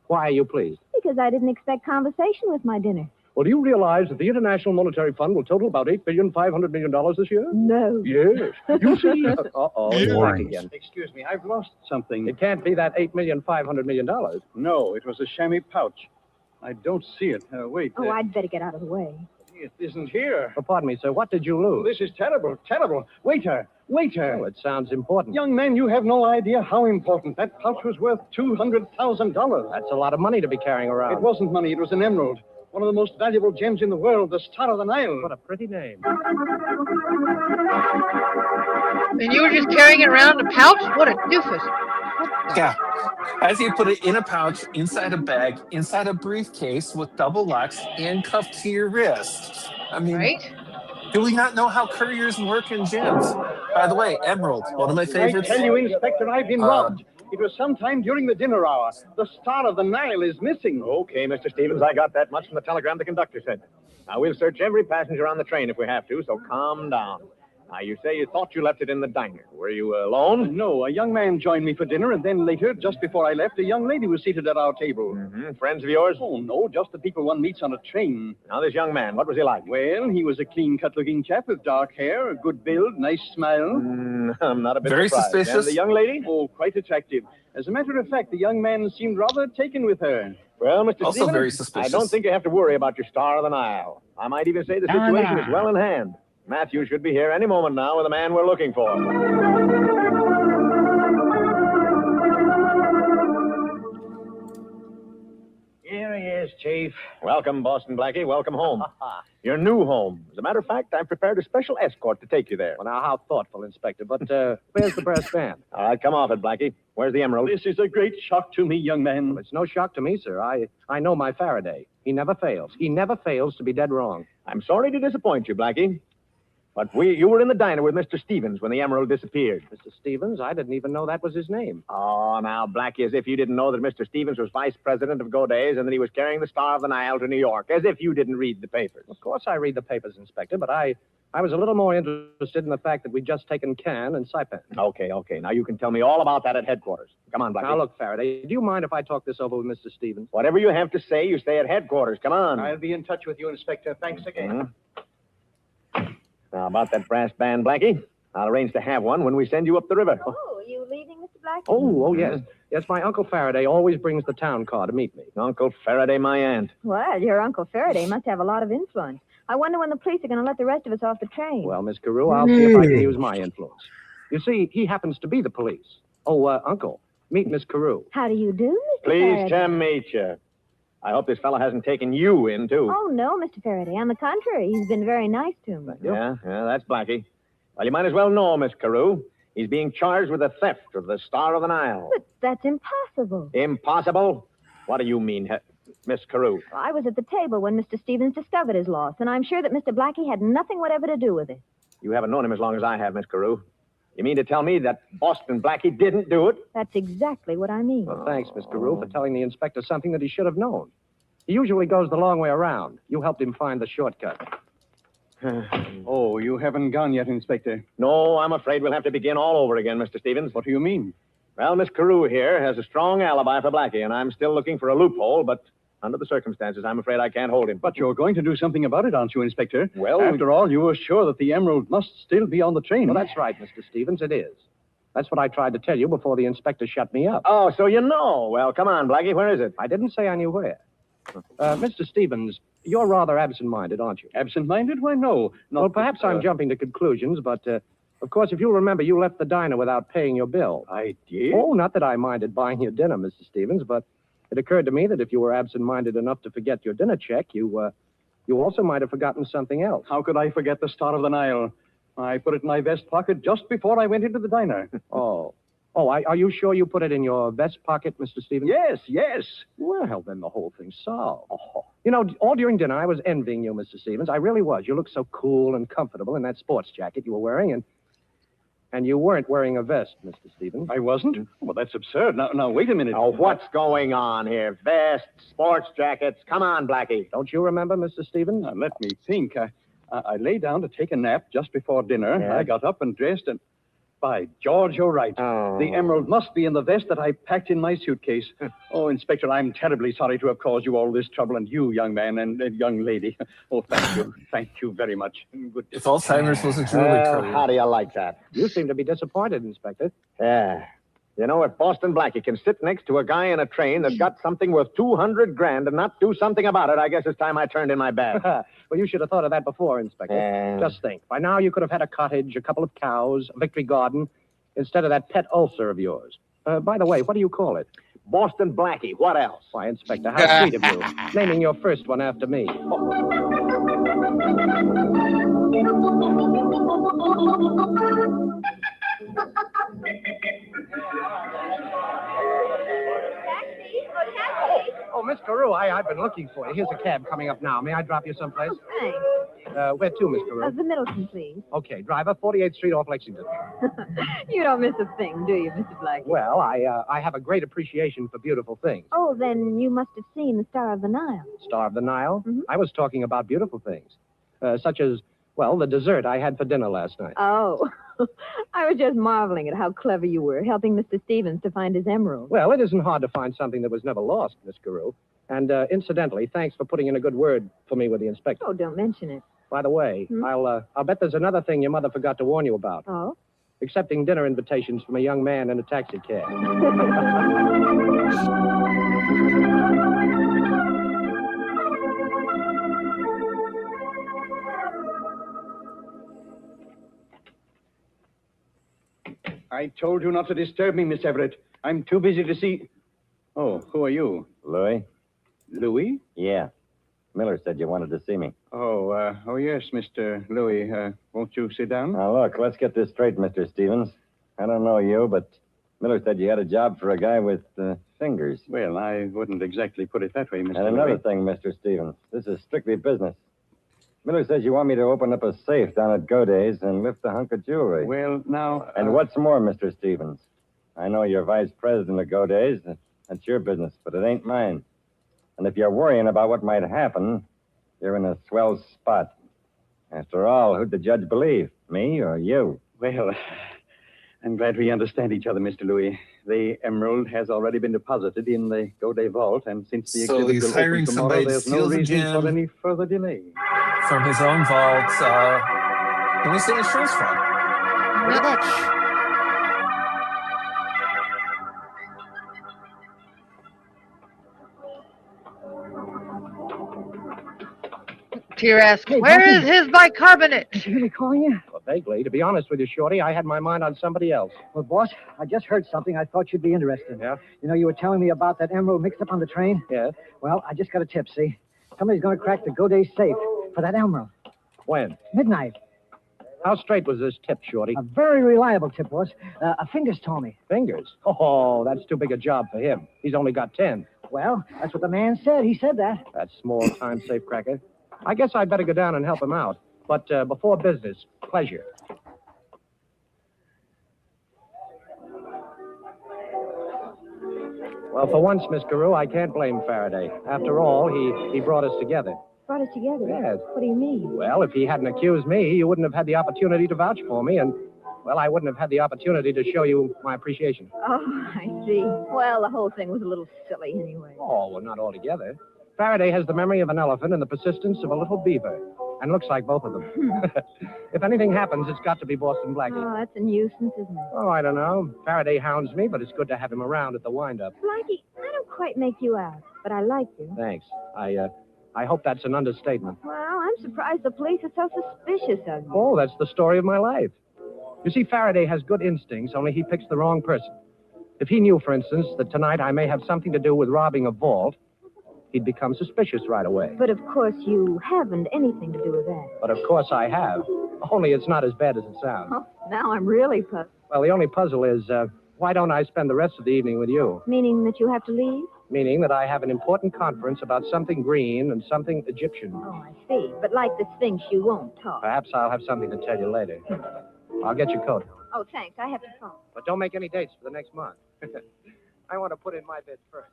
Why are you pleased? Because I didn't expect conversation with my dinner. Well, do you realize that the International Monetary Fund will total about $8,500,000,000 this year? No. Yes. You see? Uh-oh, you're back again. Excuse me, I've lost something. It can't be that $8,500,000,000. No, it was a chamois pouch. I don't see it. Wait. Oh, I'd better get out of the way. It isn't here. Oh, pardon me, sir. What did you lose? This is terrible, terrible. Waiter. Oh, it sounds important. Young man, you have no idea how important. That pouch was worth $200,000. That's a lot of money to be carrying around. It wasn't money. It was an emerald. One of the most valuable gems in the world, the Star of the Nile. What a pretty name. And you were just carrying it around in a pouch? What a doofus. Yeah. As you put it in a pouch, inside a bag, inside a briefcase with double locks, handcuffed to your wrist. I mean, do we not know how couriers work in gems? By the way, emerald, one of my favorites. I tell you, Inspector, I've been robbed. It was sometime during the dinner hour. The Star of the Nile is missing. Okay, Mr. Stevens, I got that much from the telegram the conductor said. Now, we'll search every passenger on the train if we have to, so calm down. You say you thought you left it in the diner. Were you alone? No, a young man joined me for dinner, and then later, just before I left, a young lady was seated at our table. Mm-hmm. Friends of yours? Oh, no, just the people one meets on a train. Now, this young man, what was he like? Well, he was a clean-cut-looking chap with dark hair, a good build, nice smile. I'm not a bit Very surprised. suspicious. And the young lady? Oh, quite attractive. As a matter of fact, the young man seemed rather taken with her. Well, Mr. Also Stevens, very suspicious. I don't think you have to worry about your Star of the Nile. I might even say the situation is well in hand. Matthew should be here any moment now with the man we're looking for. Here he is, Chief. Welcome, Boston Blackie. Welcome home. Your new home. As a matter of fact, I've prepared a special escort to take you there. Well, now, how thoughtful, Inspector. But where's the brass band? All right, come off it, Blackie. Where's the emerald? This is a great shock to me, young man. Well, it's no shock to me, sir. I know my Faraday. He never fails. He never fails to be dead wrong. I'm sorry to disappoint you, Blackie. But you were in the diner with Mr. Stevens when the emerald disappeared. Mr. Stevens? I didn't even know that was his name. Oh, now, Blackie, as if you didn't know that Mr. Stevens was vice president of Goday's and that he was carrying the Star of the Nile to New York. As if you didn't read the papers. Of course I read the papers, Inspector, but I was a little more interested in the fact that we'd just taken Cannes and Saipan. Okay. Now you can tell me all about that at headquarters. Come on, Blackie. Now, look, Faraday, do you mind if I talk this over with Mr. Stevens? Whatever you have to say, you stay at headquarters. Come on. I'll be in touch with you, Inspector. Thanks again. Mm-hmm. Now, about that brass band, Blackie, I'll arrange to have one when we send you up the river. Oh, are you leaving, Mr. Blackie? Oh, yes. Yes, my Uncle Faraday always brings the town car to meet me. Uncle Faraday, my aunt. Well, your Uncle Faraday must have a lot of influence. I wonder when the police are going to let the rest of us off the train. Well, Miss Carew, I'll see if I can use my influence. You see, he happens to be the police. Oh, Uncle, meet Miss Carew. How do you do, Mr. Pleased Faraday? to meet you. I hope this fellow hasn't taken you in, too. Oh, no, Mr. Faraday. On the contrary, he's been very nice to me. Yeah, that's Blackie. Well, you might as well know, Miss Carew. He's being charged with the theft of the Star of the Nile. But that's impossible. Impossible? What do you mean, Miss Carew? I was at the table when Mr. Stevens discovered his loss, and I'm sure that Mr. Blackie had nothing whatever to do with it. You haven't known him as long as I have, Miss Carew. You mean to tell me that Boston Blackie didn't do it? That's exactly what I mean. Well, thanks, Miss Carew, for telling the inspector something that he should have known. He usually goes the long way around. You helped him find the shortcut. Oh, you haven't gone yet, Inspector. No, I'm afraid we'll have to begin all over again, Mr. Stevens. What do you mean? Well, Miss Carew here has a strong alibi for Blackie, and I'm still looking for a loophole, but under the circumstances, I'm afraid I can't hold him. But you're going to do something about it, aren't you, Inspector? Well, after all, you were sure that the emerald must still be on the train. Well, that's right, Mr. Stevens, it is. That's what I tried to tell you before the inspector shut me up. Oh, so you know. Well, come on, Blackie, where is it? I didn't say I knew where. Mr. Stevens, you're rather absent-minded, aren't you? Absent-minded? Why, no. Well, perhaps I'm jumping to conclusions, but, of course, if you'll remember, you left the diner without paying your bill. I did? Oh, not that I minded buying your dinner, Mr. Stevens, but it occurred to me that if you were absent-minded enough to forget your dinner check, you also might have forgotten something else. How could I forget the Star of the Nile? I put it in my vest pocket just before I went into the diner. Oh, are you sure you put it in your vest pocket, Mr. Stevens? Yes. Well, then the whole thing's solved. Oh. You know, all during dinner, I was envying you, Mr. Stevens. I really was. You looked so cool and comfortable in that sports jacket you were wearing, and you weren't wearing a vest, Mr. Stevens. I wasn't? Well, that's absurd. Now, wait a minute. Oh, what's going on here? Vests, sports jackets. Come on, Blackie. Don't you remember, Mr. Stevens? Let me think. I lay down to take a nap just before dinner. Yeah. I got up and dressed, and by George, you're right. Oh. The emerald must be in the vest that I packed in my suitcase. Oh, Inspector, I'm terribly sorry to have caused you all this trouble, and you, young man, and young lady. Oh, thank you. Thank you very much. Good. If Alzheimer's wasn't truly true. How do you like that? You seem to be disappointed, Inspector. Yeah. You know, if Boston Blackie can sit next to a guy in a train that's got something worth $200,000 and not do something about it, I guess it's time I turned in my bag. Well, you should have thought of that before, Inspector. Just think. By now, you could have had a cottage, a couple of cows, a victory garden, instead of that pet ulcer of yours. By the way, what do you call it? Boston Blackie. What else? Why, Inspector, how sweet of you. Naming your first one after me. Oh, Miss Carew, I've been looking for you. Here's a cab coming up now. May I drop you someplace? Thanks. Where to, Miss Carew? The Middleton, please. Okay, driver, 48th Street off Lexington. You don't miss a thing, do you, Mr. Blackie? Well, I have a great appreciation for beautiful things. Oh, then you must have seen the Star of the Nile. Star of the Nile? Mhm. I was talking about beautiful things, such as Well, the dessert I had for dinner last night. Oh, I was just marveling at how clever you were, helping Mr. Stevens to find his emerald. Well, it isn't hard to find something that was never lost, Miss Carew. And incidentally, thanks for putting in a good word for me with the inspector. Oh, don't mention it. By the way, I'll bet there's another thing your mother forgot to warn you about. Oh? Accepting dinner invitations from a young man in a taxi cab. I told you not to disturb me, Miss Everett. I'm too busy to see... Oh, who are you? Louis? Louis? Yeah. Miller said you wanted to see me. Oh, yes, Mr. Louis. Won't you sit down? Now, look, let's get this straight, Mr. Stevens. I don't know you, but Miller said you had a job for a guy with fingers. Well, I wouldn't exactly put it that way, Mr. And another Louis. thing, Mr. Stevens. This is strictly business. Miller says you want me to open up a safe down at Goday's and lift a hunk of jewelry. Well, now... And what's more, Mr. Stevens, I know you're vice president of Goday's. That's your business, but it ain't mine. And if you're worrying about what might happen, you're in a swell spot. After all, who'd the judge believe, me or you? Well, I'm glad we understand each other, Mr. Louis. The emerald has already been deposited in the Goday vault, and since the So exhibit he's will hiring open tomorrow, somebody to there's no steal the reason gem for any further delay. from his own vault. Can we say insurance fraud? Pretty much. Tear asks, Hey, where Blackie. is his bicarbonate? Did you hear me calling you? Well, vaguely. To be honest with you, Shorty, I had my mind on somebody else. Well, boss, I just heard something I thought you'd be interested in. Yeah? You know, you were telling me about that emerald mixed up on the train? Yeah? Well, I just got a tip, see? Somebody's going to crack the Goday safe for that emerald. When? Midnight. How straight was this tip, Shorty? A very reliable tip, boss. A Fingers told me. Fingers? Oh, that's too big a job for him. He's only got 10. Well, that's what the man said. He said that. That small-time safecracker. I guess I'd better go down and help him out. But before business, pleasure. Well, for once, Miss Carew, I can't blame Faraday. After all, he brought us together. Brought us together? Yes. What do you mean? Well, if he hadn't accused me, you wouldn't have had the opportunity to vouch for me, and, well, I wouldn't have had the opportunity to show you my appreciation. Oh, I see. Well, the whole thing was a little silly anyway. Oh, well, not altogether. Faraday has the memory of an elephant and the persistence of a little beaver, and looks like both of them. If anything happens, it's got to be Boston Blackie. Oh, that's a nuisance, isn't it? Oh, I don't know. Faraday hounds me, but it's good to have him around at the wind-up. Blackie, I don't quite make you out, but I like you. Thanks. I hope that's an understatement. Well, I'm surprised the police are so suspicious of you. Oh, that's the story of my life. You see, Faraday has good instincts, only he picks the wrong person. If he knew, for instance, that tonight I may have something to do with robbing a vault, he'd become suspicious right away. But, of course, you haven't anything to do with that. But, of course, I have. Only it's not as bad as it sounds. Oh, now I'm really puzzled. Well, the only puzzle is, why don't I spend the rest of the evening with you? Meaning that you have to leave? Meaning that I have an important conference about something green and something Egyptian. Oh, I see. But like the Sphinx, you won't talk. Perhaps I'll have something to tell you later. I'll get your coat. Oh, thanks. I have to phone. But don't make any dates for the next month. I want to put in my bid first.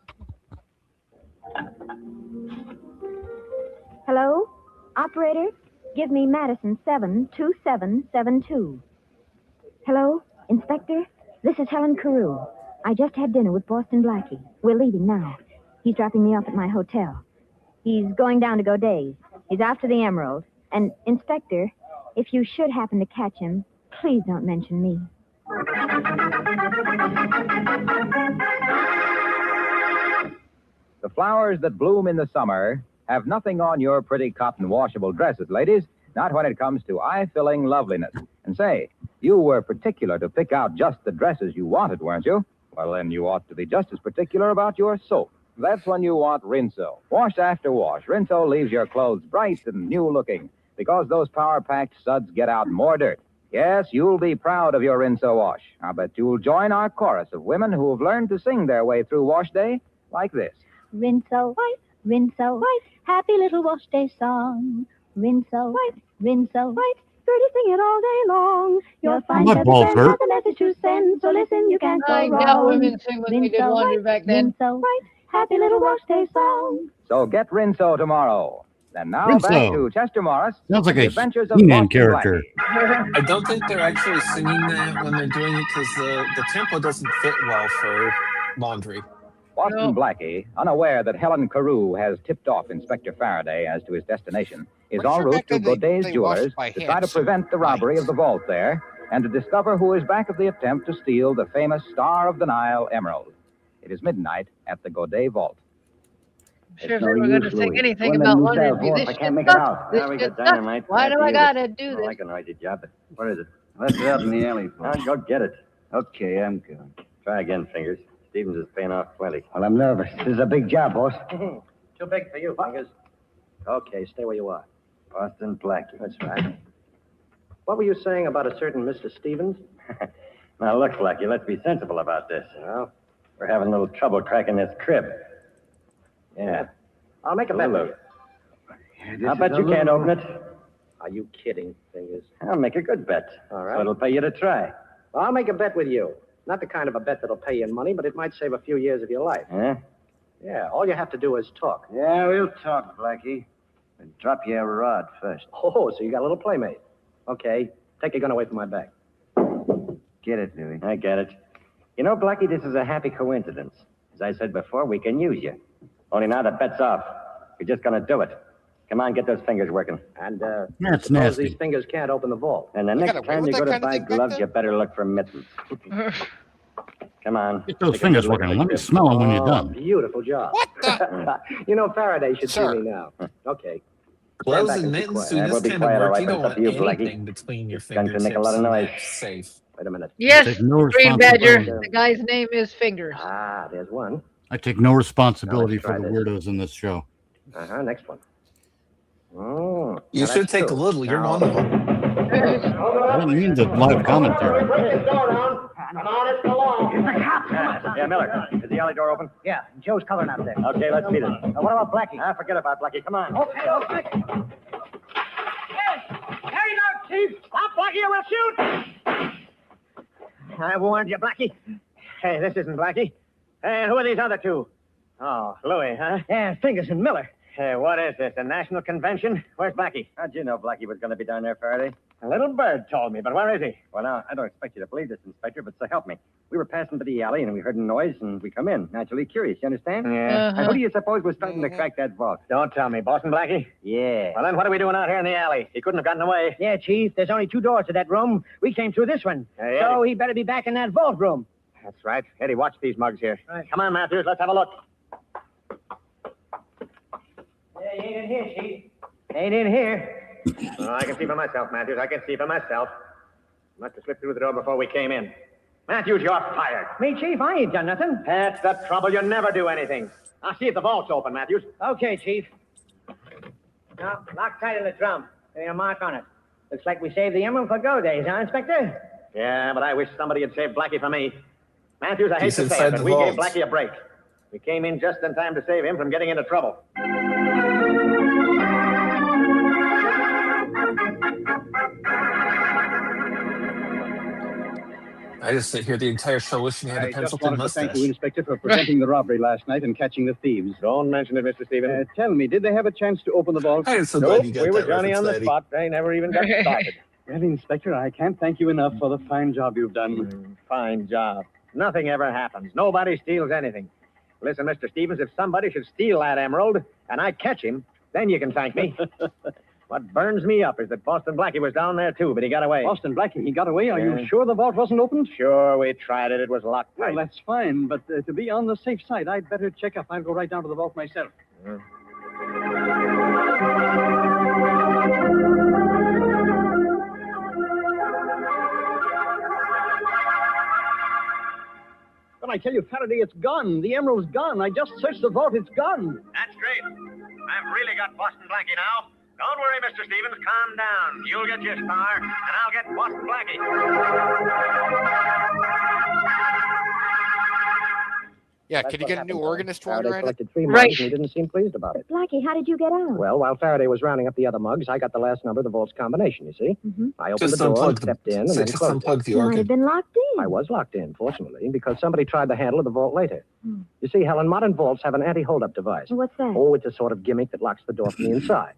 Hello? Operator, give me Madison 72772. Hello? Inspector? This is Helen Carew. I just had dinner with Boston Blackie. We're leaving now. He's dropping me off at my hotel. He's going down to Goday's. He's after the emerald. And, Inspector, if you should happen to catch him, please don't mention me. The flowers that bloom in the summer have nothing on your pretty cotton washable dresses, ladies, not when it comes to eye-filling loveliness. And say, you were particular to pick out just the dresses you wanted, weren't you? Well, then you ought to be just as particular about your soap. That's when you want Rinso. Wash after wash, Rinso leaves your clothes bright and new-looking because those power-packed suds get out more dirt. Yes, you'll be proud of your Rinso wash. I bet you'll join our chorus of women who have learned to sing their way through wash day like this. Rinso white, happy little wash day song. Rinso white, Gertie sing it all day long. You'll find that the friend has a message to send, so listen, you can't go wrong. I know women sing when we did laundry back then. Rinso white, happy little wash day song. So get Rinso tomorrow. And now Think back so. to Chester Morris. Sounds like The a Adventures of He-Man Boston character. Blackie. I don't think they're actually singing that when they're doing it because the tempo doesn't fit well for laundry. Boston Blackie, unaware that Helen Carew has tipped off Inspector Faraday as to his destination, is en route to Godet's Jewelers to try to prevent the robbery of the vault there and to discover who is back of the attempt to steal the famous Star of the Nile emerald. It is midnight at the Godet Vault. I'm sure if they were going to sing anything about laundry, it'd be this I shit can't make it sucks. out. This Now we shit got sucks. dynamite. Why do I gotta do I this? like a noisy job, but what is it? Left it out in the alley. I'll go get it. Okay, I'm going. Try again, Fingers. Stevens is paying off plenty. Well, I'm nervous. This is a big job, boss. Too big for you, Fingers. Okay, stay where you are. Boston Blackie. That's right. What were you saying about a certain Mr. Stevens? Now, look, Blackie, let's be sensible about this. Well, We're having a little trouble cracking this crib. Yeah. I'll make a bet with you. I'll bet you can't open it. Are you kidding, Fingers? I'll make a good bet. All right. So it'll pay you to try. Well, I'll make a bet with you. Not the kind of a bet that'll pay you in money, but it might save a few years of your life. Huh? Yeah, all you have to do is talk. Yeah, we'll talk, Blackie. But drop your rod first. Oh, so you got a little playmate. Okay, take your gun away from my back. Get it, Louie. I get it. You know, Blackie, this is a happy coincidence. As I said before, we can use you. Only now the bet's off. We're just gonna do it. Come on, get those fingers working. And, That's suppose nasty. these fingers can't open the vault. And the We next got away time with you that go to kind of buy thing back gloves, then? you better look for mittens. Come on. Get those Take a fingers good look working. at Let the me crib. smell them when you're Oh, done. beautiful job. What the? You know, Faraday should Sir. see me now. Okay. Gloves back and and be mittens quiet. do Yeah, this we'll be kind of quiet, all work. right, You but don't it's up want to you, Blackie. anything between your This gun can fingertips. make a lot of and noise. that's safe. Wait a minute. Yes, Take no Green Badger. responsibility. The guy's name is Fingers. Ah, there's one. I take no responsibility Now for let's the try weirdos in this show. Uh-huh, next one. Oh, You now should that's take two. a little. You're Now- one of them. I didn't mean the live commentary. Break this door down. Come on, it's the law. Yeah, Miller. Is the alley door open? Yeah, Joe's coloring out there. Okay, let's beat it. What about Blackie? Ah, forget about Blackie. Come on. Okay. Hey, now, Chief. Stop, Blackie, or we'll shoot. I warned you, Blackie. Hey, this isn't Blackie. Hey, who are these other two? Oh, Louis, huh? Yeah, Fingers and Miller. Hey, what is this, a national convention? Where's Blackie? How'd you know Blackie was going to be down there, Faraday? A little bird told me, but where is he? Well, now, I don't expect you to believe this, Inspector, but so help me. We were passing by the alley, and we heard a noise, and we come in. Naturally curious, you understand? Yeah. And who do you suppose was starting to crack that vault? Don't tell me. Boston Blackie? Yeah. Well, then what are we doing out here in the alley? He couldn't have gotten away. Yeah, Chief, there's only two doors to that room. We came through this one. Hey, So Eddie. he better be back in that vault room. That's right. Eddie, watch these mugs here. Right. Come on, Matthews. Let's have a look. He ain't in here, Chief. Ain't in here. Oh, I can see for myself, Matthews. I can see for myself. Must have slipped through the door before we came in. Matthews, you're fired. Me, Chief, I ain't done nothing. That's the trouble. You never do anything. I'll see if the vault's open, Matthews. Okay, Chief. Now, lock tight in the drum. There's a mark on it. Looks like we saved the emerald for go days, huh, Inspector? Yeah, but I wish somebody had saved Blackie for me. Matthews, I hate He's to say inside it, but the we gave vault. Blackie a break. We came in just in time to save him from getting into trouble. I just sit here the entire show wishing I had a I just pencil-thin wanted to thank mustache. you, Inspector, for preventing the robbery last night and catching the thieves. Don't mention it, Mr. Stevens. Tell me, did they have a chance to open the vault? I am so Nope, glad you got we were that Johnny on the reference, spot. They never even got started. Well, Inspector, I can't thank you enough for the fine job you've done. Fine job. Nothing ever happens. Nobody steals anything. Listen, Mr. Stevens, if somebody should steal that emerald and I catch him, then you can thank me. What burns me up is that Boston Blackie was down there, too, but he got away. Boston Blackie, he got away. Are Yeah. you sure the vault wasn't opened? Sure, we tried it. It was locked tight. Well, that's fine, but to be on the safe side, I'd better check up. I'll go right down to the vault myself. But I tell you, Faraday, it's gone. The emerald's gone. I just searched the vault. It's gone. That's great. I've really got Boston Blackie now. Don't worry, Mr. Stevens. Calm down. You'll get your star, and I'll get Boston Blackie. Yeah, That's can you what get a happened, new Helen. organist while Faraday you're at it? collected 3 mugs, Right. and he didn't seem pleased about it. Blackie, how did you get out? Well, while Faraday was rounding up the other mugs, I got the last number of the vault's combination, you see? I opened Just the door and unplug stepped in and so then just closed unplug it. the You might organ. have been locked in. I was locked in, fortunately, because somebody tried the handle of the vault later. Hmm. You see, Helen, modern vaults have an anti-holdup device. What's that? Oh, it's a sort of gimmick that locks the door from the inside.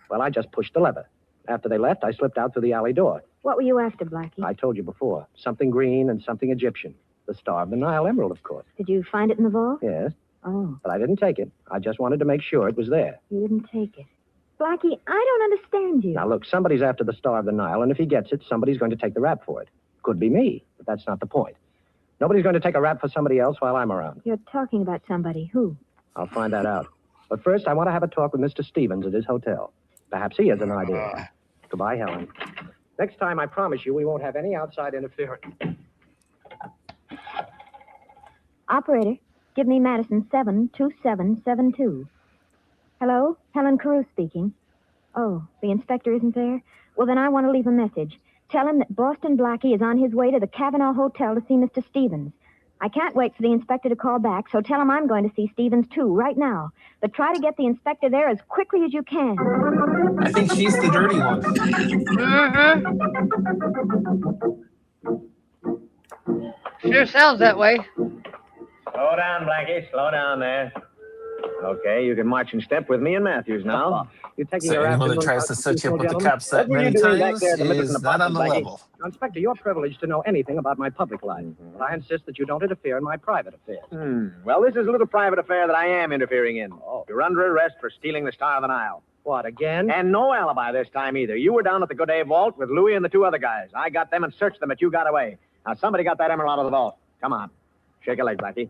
Well, I just pushed the lever. After they left, I slipped out through the alley door. What were you after, Blackie? I told you before, something green and something Egyptian. The Star of the Nile emerald, of course. Did you find it in the vault? Yes, Oh, but I didn't take it. I just wanted to make sure it was there. you didn't take it. Blackie, I don't understand you. Now, look, somebody's after the Star of the Nile, and if he gets it, somebody's going to take the rap for it. Could be me, but that's not the point. Nobody's going to take a rap for somebody else while I'm around. You're talking about somebody. Who? I'll find that out. But first, I want to have a talk with Mr. Stevens at his hotel. Perhaps he has an idea. Goodbye, Helen. Next time, I promise you, we won't have any outside interference. Operator, give me Madison 72772. Hello? Helen Carew speaking. Oh, the inspector isn't there? Well, then I want to leave a message. Tell him that Boston Blackie is on his way to the Cavanaugh Hotel to see Mr. Stevens. I can't wait for the inspector to call back, so tell him I'm going to see Stevens, too, right now. But try to get the inspector there as quickly as you can. I think she's the dirty one. Sure sounds that way. Slow down, Blackie. Slow down there. Okay, you can march in step with me and Matthews now. You're taking So your anyone that afternoon tries to set you up with the gentlemen? cops that What were you many doing back times there at the Middleton is not on the apartment, Blackie? level. Now, Inspector, you're privileged to know anything about my public life. But I insist that you don't interfere in my private affairs. Well, this is a little private affair that I am interfering in. You're under arrest for stealing the Star of the Nile. What, again? And no alibi this time either. You were down at the Good Day Vault with Louis and the 2 other guys. I got them and searched them, but you got away. Now, somebody got that emerald out of the vault. Come on. Shake a leg, Blackie.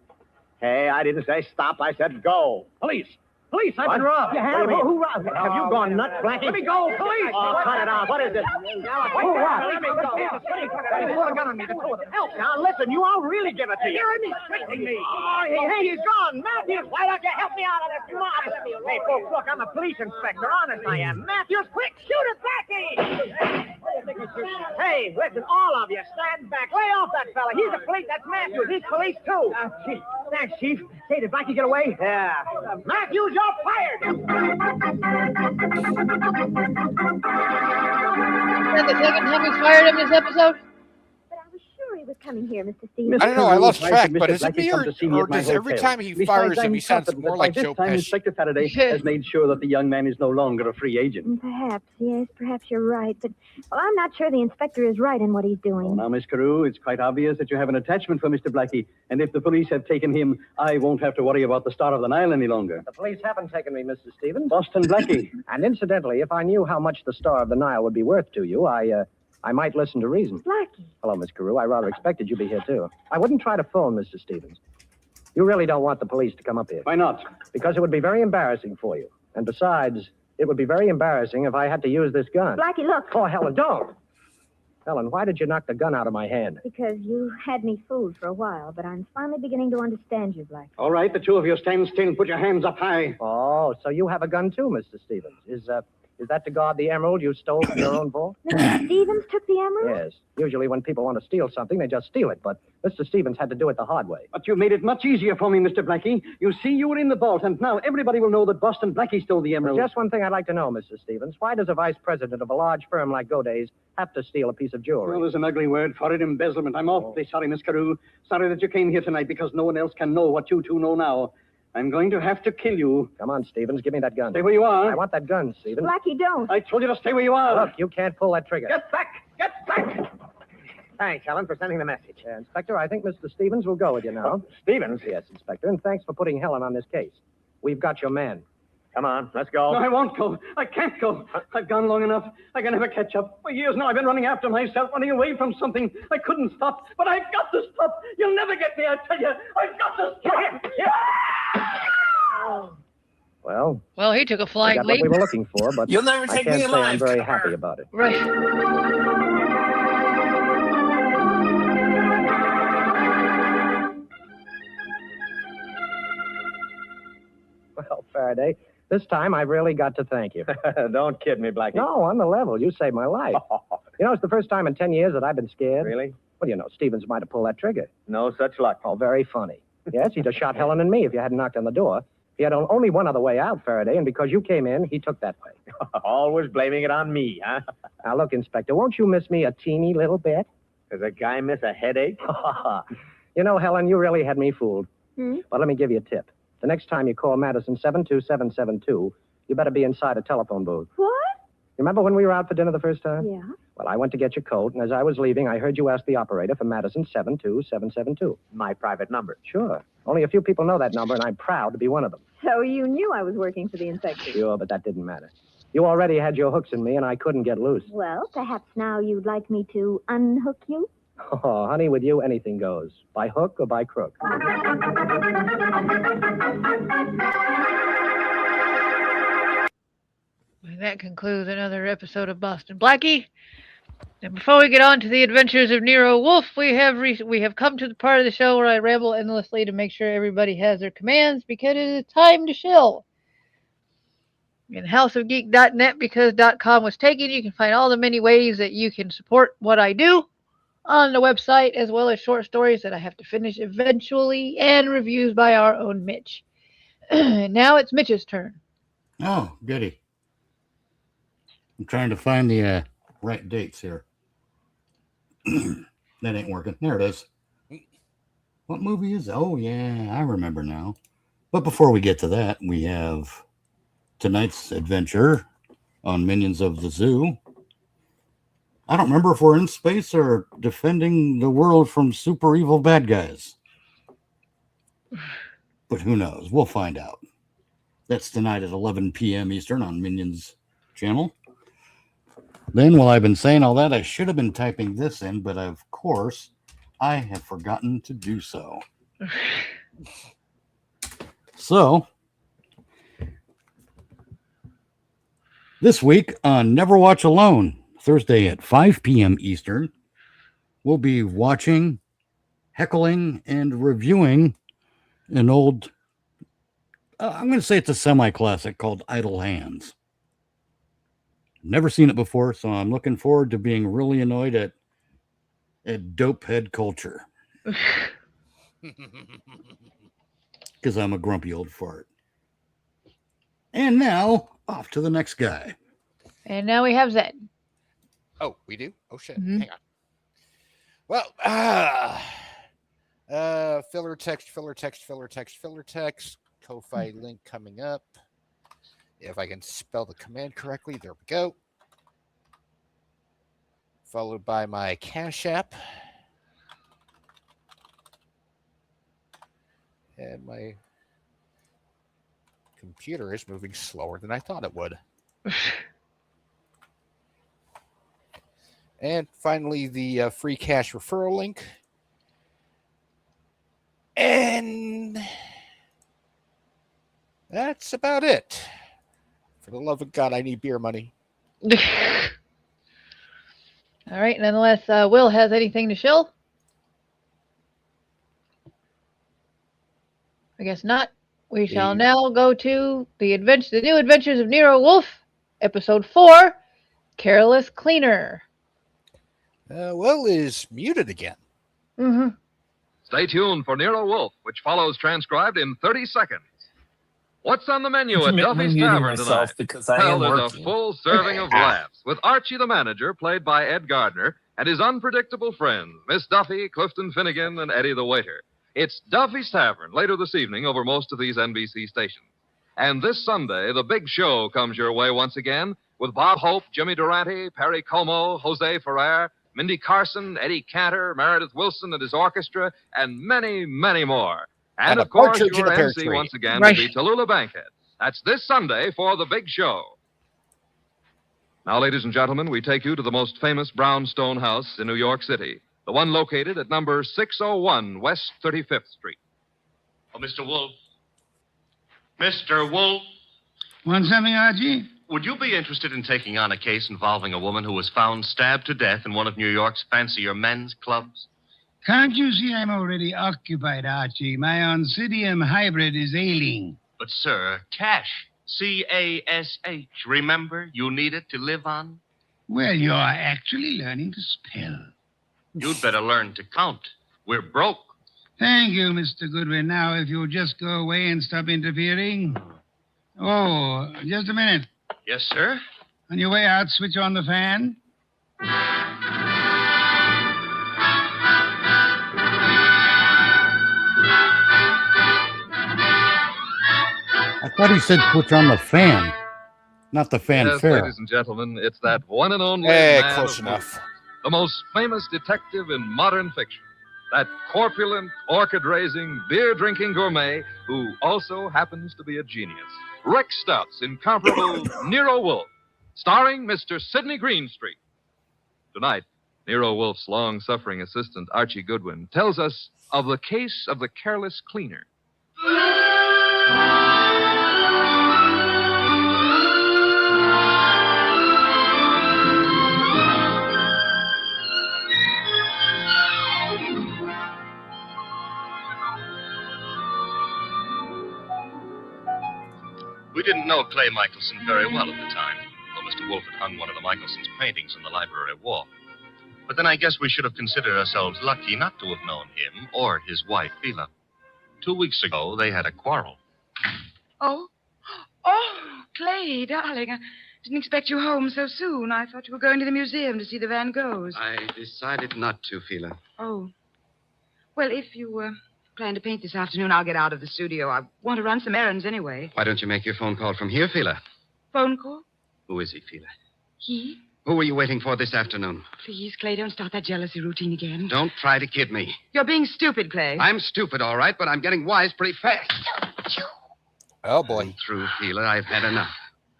Hey, I didn't say stop. I said go. Police! Police, I've been What? robbed. You have? Who robbed? Have you gone nuts, Blackie? Let me go, police! Oh, cut it out. What is it? Who robbed? Let me go. They pulled a gun on me, the 2 of them. Help. Now, listen, you I'll really give it to you. You're restricting me. Oh, hey, he's gone. Matthews, why don't you help me out of this? Come on. Hey, folks, look, I'm a police inspector. Honest, I am. Matthews, quick, shoot it, Blackie! Hey, listen, all of you, stand back. Lay off that fella. He's a police. That's Matthews. He's police, too. Chief. Thanks, Chief. Hey, did Blackie get away? Yeah. Matthews, you're fired. Is that the second time he's fired him this episode? But I was sure he was coming here, Mr. Stevens. I don't know. I lost Mr. track, Blackie but is it come me, to see me or at my does every hotel. time he Besides, fires him, I'm he sounds confident more that like by Joe this time, Pesci? Inspector Faraday has made sure that the young man is no longer a free agent. Perhaps, yes, perhaps you're right. But, well, I'm not sure the inspector is right in what he's doing. Oh, now, Miss Carew, it's quite obvious that you have an attachment for Mr. Blackie, and if the police have taken him, I won't have to worry about the Star of the Nile any longer. The police haven't taken me, Mr. Stevens. Boston Blackie. And incidentally, if I knew how much the Star of the Nile would be worth to you, I might listen to reason. Blackie. Hello, Miss Carew. I rather expected you'd be here, too. I wouldn't try to phone Mr. Stevens. You really don't want the police to come up here. Why not? Because it would be very embarrassing for you. And besides, it would be very embarrassing if I had to use this gun. Blackie, look. Oh, Helen, don't. Helen, why did you knock the gun out of my hand? Because you had me fooled for a while, but I'm finally beginning to understand you, Blackie. All right, the 2 of you stand still and put your hands up high. Oh, so you have a gun, too, Mr. Stevens. Is that to guard the emerald you stole from your own vault? Mr. Stevens took the emerald? Yes. Usually when people want to steal something, they just steal it. But Mr. Stevens had to do it the hard way. But you made it much easier for me, Mr. Blackie. You see, you were in the vault, and now everybody will know that Boston Blackie stole the emerald. Just one thing I'd like to know, Mr. Stevens. Why does a vice president of a large firm like Goday's have to steal a piece of jewelry? Well, there's an ugly word for it, embezzlement. I'm awfully sorry, Miss Carew. Sorry that you came here tonight because no one else can know what you 2 know now. I'm going to have to kill you. Come on, Stevens. Give me that gun. Stay where you are. I want that gun, Stevens. Blackie, don't. I told you to stay where you are. Look, you can't pull that trigger. Get back! Get back! Thanks, Helen, for sending the message. Inspector, I think Mr. Stevens will go with you now. Stevens? Yes, Inspector, and thanks for putting Helen on this case. We've got your man. Come on, let's go. No, I won't go. I can't go. I've gone long enough. I can never catch up. For years now, I've been running after myself, running away from something. I couldn't stop, but I've got to stop. You'll never get me, I tell you. I've got to stop. Well, he took a we flying got leap. what we were looking for, but You'll never I take can't me say I'm alive. very happy about it. Right. Well, Faraday, this time I've really got to thank you. Don't kid me, Blackie. No, on the level. You saved my life. You know, it's the first time in 10 years that I've been scared. Really? Well, you know, Stevens might have pulled that trigger. No such luck. Oh, very funny. Yes, he'd have shot Helen and me if you hadn't knocked on the door. He had only one other way out, Faraday, and because you came in, he took that way. Always blaming it on me, huh? Now, look, Inspector, won't you miss me a teeny little bit? Does a guy miss a headache? You know, Helen, you really had me fooled. Hmm? But let me give you a tip. The next time you call Madison 72772, you better be inside a telephone booth. What? You remember when we were out for dinner the first time? Yeah. Well, I went to get your coat, and as I was leaving, I heard you ask the operator for Madison 72772. My private number. Sure. Only a few people know that number, and I'm proud to be one of them. So you knew I was working for the inspector. Sure, but that didn't matter. You already had your hooks in me, and I couldn't get loose. Well, perhaps now you'd like me to unhook you? Oh, honey, with you, anything goes. By hook or by crook. And that concludes another episode of Boston Blackie. And before we get on to the adventures of Nero Wolf, we have come to the part of the show where I ramble endlessly to make sure everybody has their commands because it is time to shill. In houseofgeek.net, because .com was taken, you can find all the many ways that you can support what I do on the website, as well as short stories that I have to finish eventually and reviews by our own Mitch. Now it's Mitch's turn. Oh, goody. I'm trying to find the right dates here. That ain't working. There it is. What movie is it? Oh, yeah, I remember now. But before we get to that, we have tonight's adventure on Minions of the Zoo. I don't remember if we're in space or defending the world from super evil bad guys. But who knows? We'll find out. That's tonight at 11 p.m. Eastern on Minions channel. Then, while I've been saying all that, I should have been typing this in, but of course, I have forgotten to do so. So, this week on Never Watch Alone, Thursday at 5 p.m. Eastern, we'll be watching, heckling, and reviewing an old, I'm going to say it's a semi-classic called Idle Hands. Never seen it before, so I'm looking forward to being really annoyed at dope head culture. Because I'm a grumpy old fart. And now, off to the next guy. And now we have Zed. Oh, we do? Oh, shit. Mm-hmm. Hang on. Filler text. Ko-Fi link coming up. If I can spell the command correctly, there we go. Followed by my Cash App. And my computer is moving slower than I thought it would. And finally, the free cash referral link. And that's about it. For the love of God, I need beer money. All right, and unless Will has anything to shill? I guess not. We shall now go to the new adventures of Nero Wolf, episode 4, Careless Cleaner. Will is muted again. Mm-hmm. Stay tuned for Nero Wolf, which follows transcribed in 30 seconds. What's on the menu at Duffy's Tavern tonight? Because I Well, am there's working. a full serving of laughs with Archie the manager, played by Ed Gardner, and his unpredictable friends, Miss Duffy, Clifton Finnegan, and Eddie the waiter. It's Duffy's Tavern later this evening over most of these NBC stations. And this Sunday, the big show comes your way once again with Bob Hope, Jimmy Durante, Perry Como, Jose Ferrer, Mindy Carson, Eddie Cantor, Meredith Wilson and his orchestra, and many, many more. And of course, your MC once again will be Tallulah Bankhead. That's this Sunday for the big show. Now, ladies and gentlemen, we take you to the most famous brownstone house in New York City, the one located at number 601 West 35th Street. Oh, Mr. Wolf. Mr. Wolf. Want something, Archie? Would you be interested in taking on a case involving a woman who was found stabbed to death in one of New York's fancier men's clubs? Can't you see I'm already occupied, Archie? My Oncidium hybrid is ailing. But, sir, cash. C-A-S-H. Remember, you need it to live on? Well, you're actually learning to spell. You'd better learn to count. We're broke. Thank you, Mr. Goodwin. Now, if you'll just go away and stop interfering. Oh, just a minute. Yes, sir? On your way out, switch on the fan. I thought he said switch on the fan, not the Yes, fanfare. ladies and gentlemen, it's that one and only man close of enough. movies, the most famous detective in modern fiction, that corpulent, orchid-raising, beer-drinking gourmet who also happens to be a genius. Rex Stout's incomparable Nero Wolfe, starring Mr. Sidney Greenstreet. Tonight, Nero Wolfe's long-suffering assistant, Archie Goodwin, tells us of the case of the careless cleaner. We didn't know Clay Michelson very well at the time, though Mr. Wolfe had hung one of the Michelson's paintings on the library wall. But then I guess we should have considered ourselves lucky not to have known him or his wife, Phila. 2 weeks ago, they had a quarrel. Oh, Clay, darling, I didn't expect you home so soon. I thought you were going to the museum to see the Van Goghs. I decided not to, Phila. Oh. Well, if you plan to paint this afternoon, I'll get out of the studio. I want to run some errands anyway. Why don't you make your phone call from here, Phila? Phone call? Who is he, Phila? He? Who were you waiting for this afternoon? Please, Clay, don't start that jealousy routine again. Don't try to kid me. You're being stupid, Clay. I'm stupid, all right, but I'm getting wise pretty fast. Oh, boy. I'm through, Phila. I've had enough.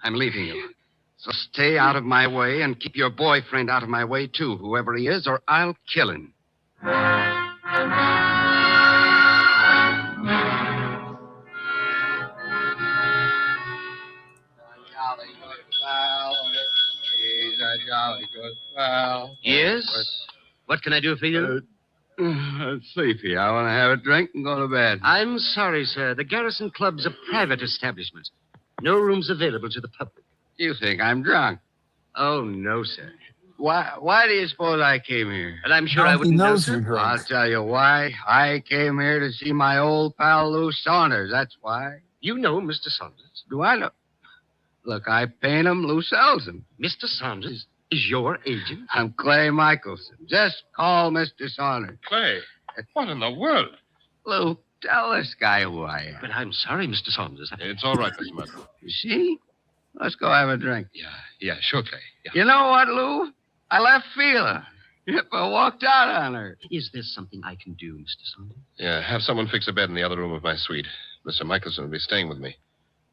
I'm leaving you. So stay out of my way and keep your boyfriend out of my way, too, whoever he is, or I'll kill him. He's a jolly good fellow. Yes? What can I do for you? Sleepy. I want to have a drink and go to bed. I'm sorry, sir. The Garrison Club's a private establishment. No rooms available to the public. You think I'm drunk? Oh, no, sir. Why do you suppose I came here? And I'm sure I wouldn't know, sir. I'll tell you why. I came here to see my old pal Lou Saunders. That's why. You know Mr. Saunders. Do I know? Look, I paint him. Lou sells him. Mr. Saunders is your agent? I'm Clay Michelson. Just call Mr. Saunders. Clay, what in the world? Lou, tell this guy who I am. But I'm sorry, Mr. Saunders. It's all right, Mr. Murphy. You see? Let's go have a drink. Yeah, sure, Clay. Yeah. You know what, Lou? I left Phila. I walked out on her. Is there something I can do, Mr. Saunders? Yeah, have someone fix a bed in the other room of my suite. Mr. Michelson will be staying with me.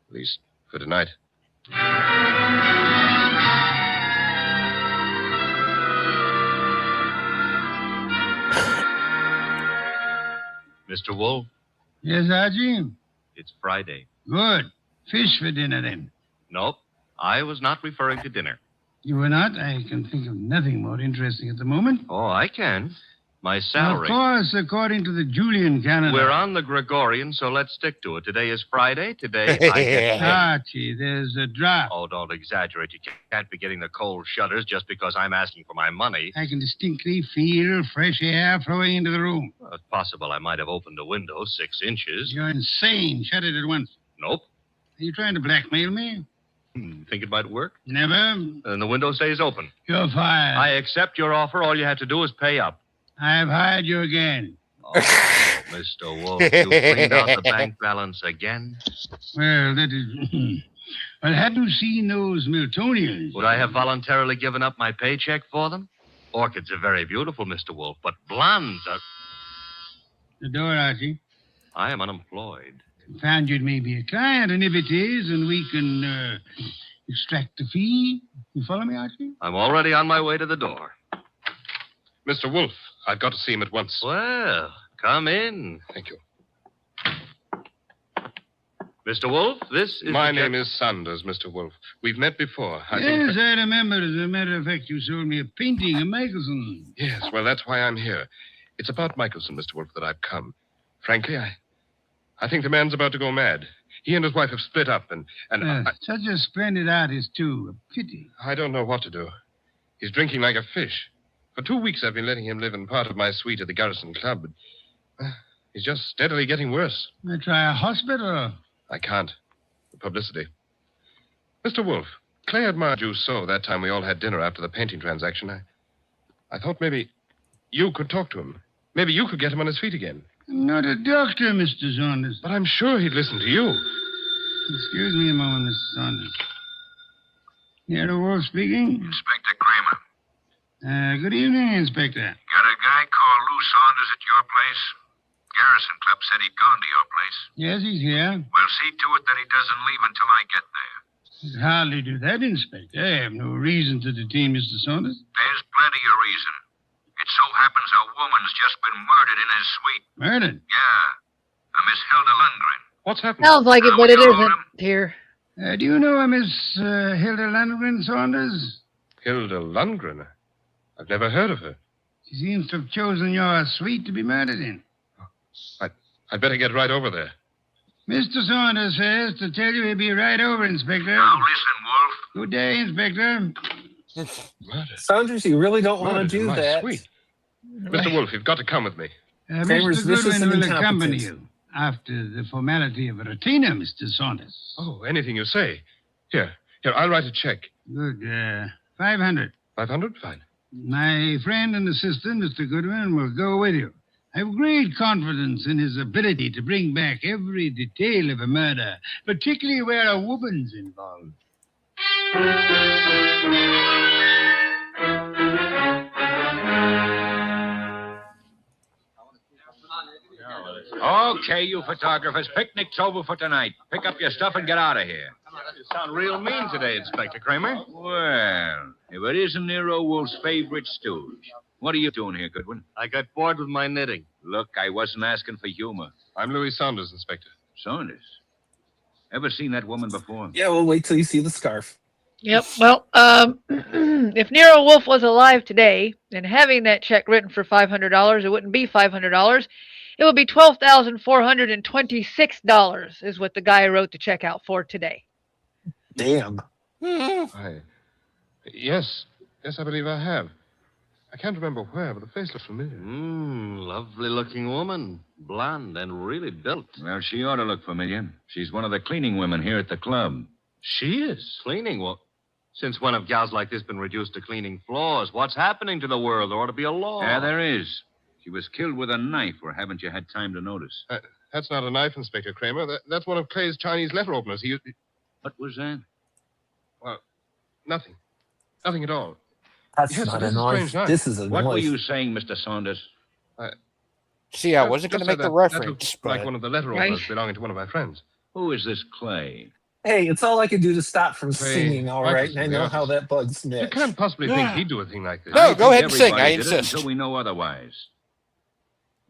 At least for tonight. Mr. Wolfe, Yes, Archie? it's Friday. Good. Fish for dinner, then. Nope, I was not referring to dinner. You were not? I can think of nothing more interesting at the moment. Oh, I can. My salary. Of course, according to the Julian calendar. We're on the Gregorian, so let's stick to it. Today is Friday. Today I get paid. Archie, there's a draft. Oh, don't exaggerate. You can't be getting the cold shudders just because I'm asking for my money. I can distinctly feel fresh air flowing into the room. Well, it's possible I might have opened a window 6 inches. You're insane. Shut it at once. Nope. Are you trying to blackmail me? Think it might work? Never. And the window stays open. You're fired. I accept your offer. All you have to do is pay up. I've hired you again. Oh, Mr. Wolfe, you cleaned out the bank balance again? Well, that is... Well, had you seen those Miltonians? Would I have voluntarily given up my paycheck for them? Orchids are very beautiful, Mr. Wolfe, but blondes are... The door, Archie. I am unemployed. Found you'd maybe a client, and if it is, and we can extract the fee. You follow me, Archie? I'm already on my way to the door. Mr. Wolfe, I've got to see him at once. Well, come in. Thank you. Mr. Wolfe, this is... My name is Saunders, Mr. Wolfe. We've met before. Yes, I remember. As a matter of fact, you sold me a painting of Michelson. Yes, well, that's why I'm here. It's about Michelson, Mr. Wolfe, that I've come. Frankly, I think the man's about to go mad. He and his wife have split up, and such a splendid artist, too. A pity. I don't know what to do. He's drinking like a fish. For 2 weeks, I've been letting him live in part of my suite at the Garrison Club. But He's just steadily getting worse. I try a hospital. I can't. The publicity. Mr. Wolf, Clay admired you so that time we all had dinner after the painting transaction. I thought maybe you could talk to him. Maybe you could get him on his feet again. I'm not a doctor, Mr. Saunders. But I'm sure he'd listen to you. Excuse me a moment, Mr. Saunders. Nero Wolf speaking. Inspector Kramer. Good evening, Inspector. Got a guy called Lou Saunders at your place? Garrison Club said he'd gone to your place. Yes, he's here. Well, see to it that he doesn't leave until I get there. I'd hardly do that, Inspector. I have no reason to detain Mr. Saunders. There's plenty of reason. It so happens a woman's just been murdered in his suite. Murdered? Yeah. A Miss Hilda Lundgren. What's happened? Sounds like it, but it isn't, dear. Do you know a Miss Hilda Lundgren, Saunders? Hilda Lundgren? I've never heard of her. She seems to have chosen your suite to be murdered in. I'd better get right over there. Mr. Saunders says to tell you he'll be right over, Inspector. Now listen, Wolf. Good day, Inspector. Saunders, you really don't want to do my that. Sweet. Mr. Wolf, you've got to come with me. Kramer's Mr. vicious Goodwin and will accompany incompetent. you after the formality of a retainer, Mr. Saunders. Oh, anything you say. Here, I'll write a check. Good. 500. 500? Fine. My friend and assistant, Mr. Goodwin, will go with you. I have great confidence in his ability to bring back every detail of a murder, particularly where a woman's involved. Okay, you photographers, picnic's over for tonight. Pick up your stuff and get out of here. You sound real mean today, Inspector Kramer. Well, if it isn't Nero Wolf's favorite stooge. What are you doing here, Goodwin? I got bored with my knitting. Look, I wasn't asking for humor. I'm Louis Saunders, Inspector. Saunders? Ever seen that woman before? Yeah, we'll wait till you see the scarf. Yep. Well, if Nero Wolf was alive today and having that check written for $500, it wouldn't be $500. It would be $12,426 is what the guy wrote the check out for today. Damn. Yes, I believe I have. I can't remember where, but the face looks familiar. Lovely-looking woman. Blonde and really built. Well, she ought to look familiar. She's one of the cleaning women here at the club. She is? Cleaning? Well, since when have gals like this been reduced to cleaning floors? What's happening to the world? There ought to be a law. Yeah, there is. She was killed with a knife, or haven't you had time to notice? That's not a knife, Inspector Kramer. That's one of Clay's Chinese letter openers. What was that? Well, nothing. Nothing at all. That's Yes, not it a is a knife. strange knife. This is a What were knife. you saying, Mr. Saunders? See, I wasn't going to make the That reference, looks but... like one of the letter Right. openers belonging to one of my friends. Who is this Clay? Hey, it's all I can do to stop from Clay, singing, all right? And I know how that bugs You Mitch. can't possibly think he'd do a thing like this. No, I go think ahead and sing. I everybody did it insist. Until we know otherwise.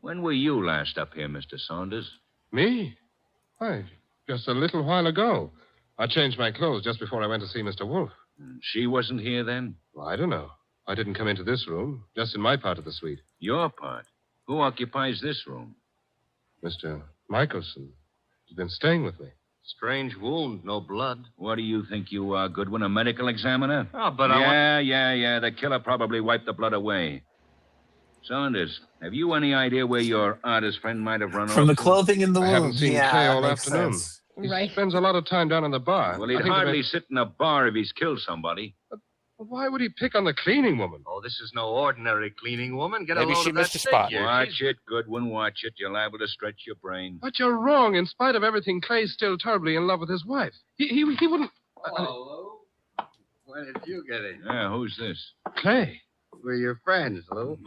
When were you last up here, Mr. Saunders? Me? Why, just a little while ago. I changed my clothes just before I went to see Mr. Wolf. She wasn't here then? Well, I don't know. I didn't come into this room, just in my part of the suite. Your part? Who occupies this room? Mr. Michelson. He's been staying with me. Strange wound, no blood. What do you think you are, Goodwin, a medical examiner? Oh, but I want... Yeah. The killer probably wiped the blood away. Saunders, have you any idea where your artist friend might have run From the off to? clothing in the I wound. haven't seen yeah, Clay all that makes afternoon. sense. He Right. spends a lot of time down in the bar. Well, he'd I think hardly sit in a bar if he's killed somebody. Why would he pick on the cleaning woman? Oh, this is no ordinary cleaning woman. Get Maybe a load she of that missed a spot. figure. Watch it, Goodwin, watch it. You're liable to stretch your brain. But you're wrong. In spite of everything, Clay's still terribly in love with his wife. He wouldn't... Hello, Lou. When did you get in? Yeah, who's this? Clay. We're your friends, Lou.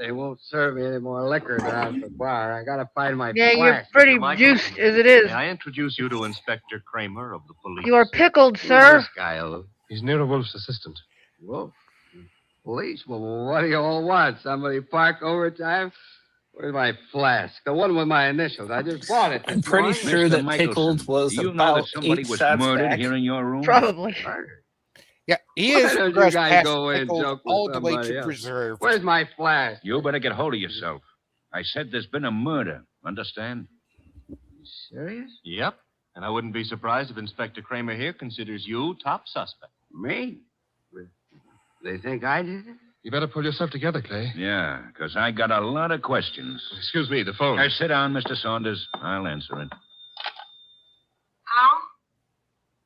They won't serve me any more liquor down at the bar. I gotta find my Yeah, you're flask. pretty Michael, juiced as it is. May I introduce you to Inspector Kramer of the police? You are pickled, Who's sir. this guy, Lou? He's Nero Wolf's assistant. Wolf? Police? Well, what do you all want? Somebody park overtime? Where's my flask? The one with my initials. I just bought it. I'm pretty sure Mr. that Michelson, Pickled was do you know about that somebody 8 was shots murdered back. here in your room? Probably. Yeah, he Why is don't you progressed guys past go in and Pickle joke with all the way somebody to else? preserve. Where's my flask? You better get hold of yourself. I said there's been a murder. Understand? Serious? Yep. And I wouldn't be surprised if Inspector Kramer here considers you top suspect. Me? They think I did it? You better pull yourself together, Clay. Yeah, because I got a lot of questions. Excuse me, the phone. Now, sit down, Mr. Saunders. I'll answer it. Hello?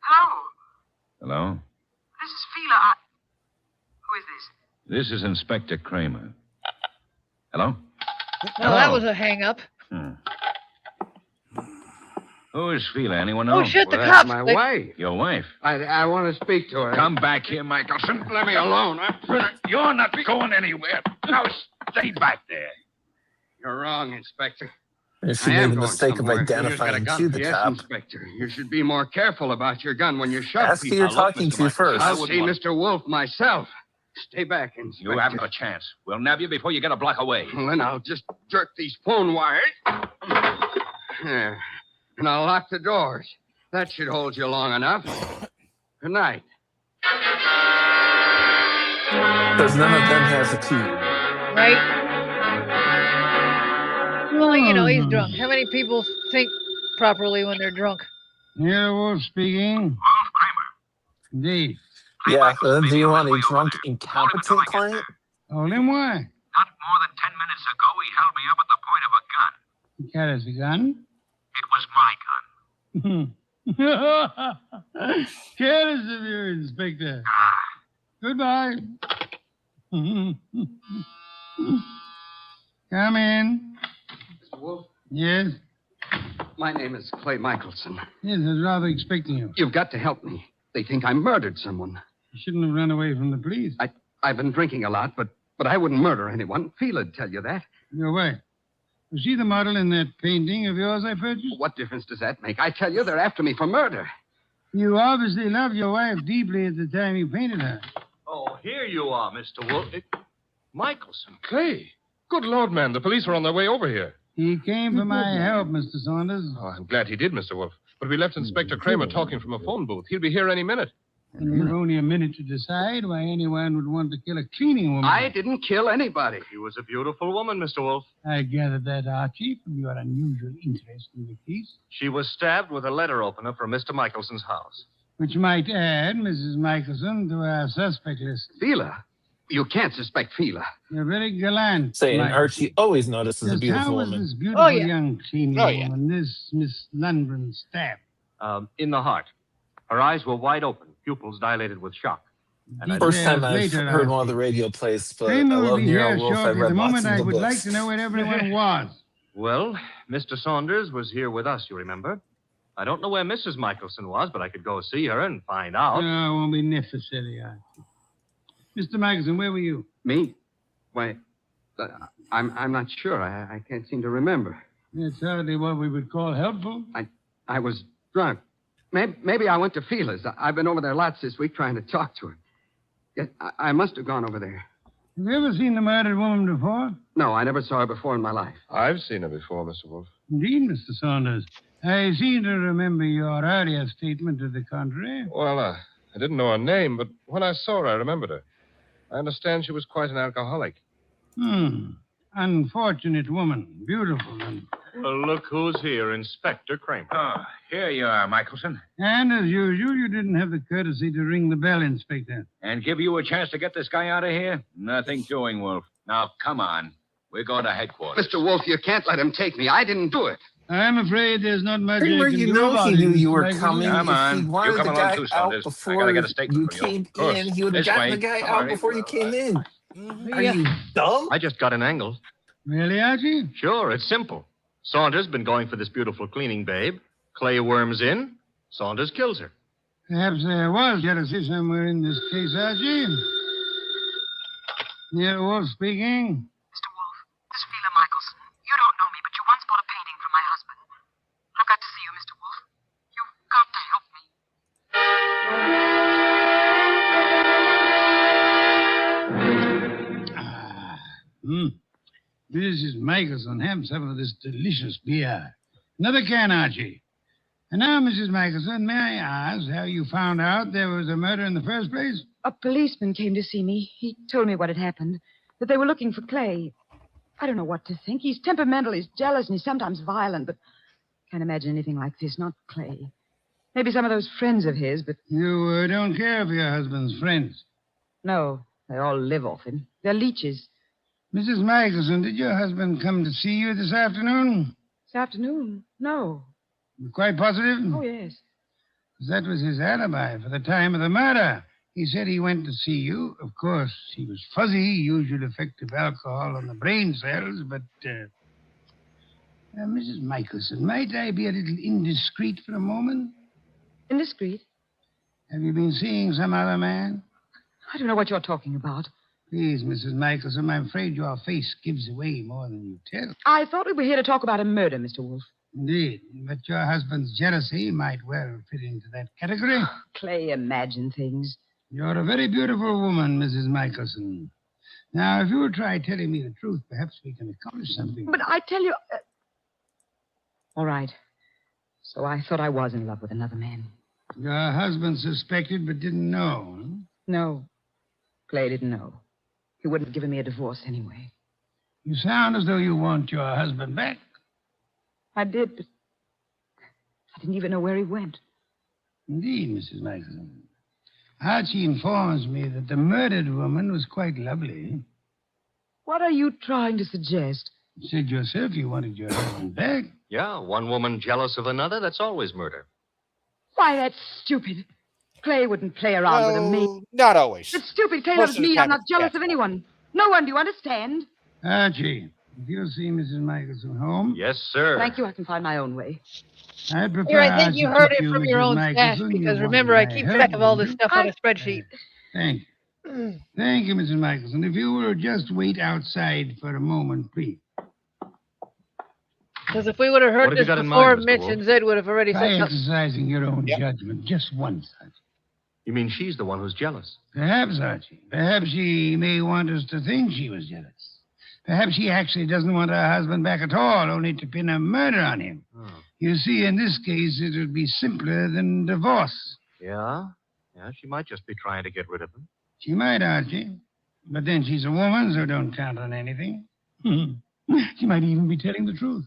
Hello? Hello? This is Fila. Who is this? This is Inspector Kramer. Hello? Well, that was a hang-up. Who is Fila? Anyone know? Oh, shit, the Well, cops. that's my They- wife. Your wife? I want to speak to her. Come back here, Michelson. Let me alone. You're not going anywhere. Now, stay back there. You're wrong, Inspector. If she I made am the going mistake of somewhere. Who's got a identifying gun? to the Yes, cop. Inspector. You should be more careful about your gun when you shove Ask who people. you're talking to first. I'll see Mr. Wolf myself. Stay back, Inspector. You haven't a chance. We'll nab you before you get a block away. Well, then I'll just jerk these phone wires. There. And I'll lock the doors. That should hold you long enough. Good night. Because none of them has a key. Right? Well, you know, he's drunk. How many people think properly when they're drunk? Nero Wolf speaking. Wolf Kramer. Indeed. Yeah, do you want a drunk, incompetent client? Hold him, why? Not more than 10 minutes ago, he held me up at the point of a gun. He carries a gun. It was my gun. Careless of you, Inspector. Goodbye. Come in. Mr. Wolf? Yes? My name is Clay Michelson. Yes, I was rather expecting you. You've got to help me. They think I murdered someone. You shouldn't have run away from the police. I've been drinking a lot, but I wouldn't murder anyone. Fela'd tell you that. Your wife. Was she the model in that painting of yours I purchased? What difference does that make? I tell you, they're after me for murder. You obviously loved your wife deeply at the time you painted her. Oh, here you are, Mr. Wolf. Michelson. Clay. Good Lord, man. The police are on their way over here. He came for my help, Mr. Saunders. Oh, I'm glad he did, Mr. Wolf. But we left Inspector Kramer talking from a phone booth. He'll be here any minute. And you've only a minute to decide why anyone would want to kill a cleaning woman. I didn't kill anybody. She was a beautiful woman, Mr. Wolf. I gathered that, Archie, from your unusual interest in the case. She was stabbed with a letter opener from Mr. Michelson's house. Which might add Mrs. Michelson to our suspect list. Fila? You can't suspect Fila. You're very gallant. Saying Mike. Archie always notices a Just beautiful how was woman. this beautiful young cleaning Oh, yeah. woman, this Miss Lundgren, stabbed? In the heart. Her eyes were wide open, pupils dilated with shock. And First time I've later, heard one of the radio plays, but I Kramer will love be Nero here Wolf. I've shortly. read The lots moment of I the would books. like to know where everyone was. Well, Mr. Saunders was here with us, you remember? I don't know where Mrs. Michelson was, but I could go see her and find out. No, it won't be necessary, Archie. Mr. Michelson, where were you? Me? Why, I'm not sure. I can't seem to remember. It's hardly what we would call helpful. I was drunk. Maybe I went to Fila's. I've been over there lots this week trying to talk to her. Yes, I must have gone over there. Have you ever seen the murdered woman before? No, I never saw her before in my life. I've seen her before, Mr. Wolf. Indeed, Mr. Saunders. I seem to remember your earlier statement to the contrary. Well, I didn't know her name, but when I saw her, I remembered her. I understand she was quite an alcoholic. Unfortunate woman. Beautiful. Well, look who's here, Inspector Kramer. Oh, here you are, Michelson. And as usual, you didn't have the courtesy to ring the bell, Inspector. And give you a chance to get this guy out of here? Nothing doing, Wolf. Now, come on. We're going to headquarters. Mr. Wolf, you can't let him take me. I didn't do it. I'm afraid there's not much Kramer, I can you do know about he it, knew you Mr. were Michelson. coming. Come If on. he You wanted come the along guy too, out Saunders. I before gotta get a statement you from you. came Of course. in, he would have This gotten way. the guy All out right. before you came in. Are you dumb? I just got an angle. Really, Archie? Sure, it's simple. Saunders been going for this beautiful cleaning babe. Clay worms in. Saunders kills her. Perhaps there was jealousy somewhere in this case, Archie. Nero Wolf speaking. Mr. Wolf, this is Fila Michelson. You don't know me, but you once bought a painting from my husband. I've got to see you, Mr. Wolf. You've got to help me. Mrs. Michelson, have some of this delicious beer. Another can, Archie. And now, Mrs. Michelson, may I ask how you found out there was a murder in the first place? A policeman came to see me. He told me what had happened, that they were looking for Clay. I don't know what to think. He's temperamental, he's jealous, and he's sometimes violent, but can't imagine anything like this, not Clay. Maybe some of those friends of his, but... You don't care for your husband's friends? No, They all live off him. They're leeches. Mrs. Michelson, did your husband come to see you this afternoon? This afternoon? No. You're quite positive? Oh, yes. That was his alibi for the time of the murder. He said he went to see you. Of course, he was fuzzy, usual effect of alcohol on the brain cells, but... Mrs. Michelson, might I be a little indiscreet for a moment? Indiscreet? Have you been seeing some other man? I don't know what you're talking about. Please, Mrs. Michelson, I'm afraid your face gives away more than you tell. I thought we were here to talk about a murder, Mr. Wolf. Indeed, but your husband's jealousy might well fit into that category. Clay, imagine things. You're a very beautiful woman, Mrs. Michelson. Now, if you'll try telling me the truth, perhaps we can accomplish something. But I tell you... All right. So I thought I was in love with another man. Your husband suspected but didn't know, huh? No. Clay didn't know. He wouldn't have given me a divorce anyway. You sound as though you want your husband back. I did, but I didn't even know where he went. Indeed, Mrs. Michelson. Archie informs me that the murdered woman was quite lovely. What are you trying to suggest? You said yourself you wanted your husband back. Yeah, one woman jealous of another, that's always murder. Why, that's stupid. Clay wouldn't play around with a maid. Not always. It's stupid. Clay Most loves of the me. time I'm not it's jealous Cat. of anyone. No one, do you understand? Archie, if you'll see Mrs. Michelson home. Yes, sir. Thank you. I can find my own way. I prefer Here, I think you Archie heard to it you, from your Mrs. own stash, Michelson. You because want remember, I my keep help, track of all don't this you? stuff on a spreadsheet. Thank you. Thank you, Mrs. Michelson. If you will just wait outside for a moment, please. Because if we would have heard What have you this got in before, mind, Mr. Mitch Wolf? and Zed would have already Try said something. exercising your own judgment just once, Archie. You mean she's the one who's jealous? Perhaps, Archie. Perhaps she may want us to think she was jealous. Perhaps she actually doesn't want her husband back at all, only to pin a murder on him. Oh. You see, in this case, it would be simpler than divorce. Yeah? Yeah, she might just be trying to get rid of him. She might, Archie. But then she's a woman, so don't count on anything. She might even be telling the truth.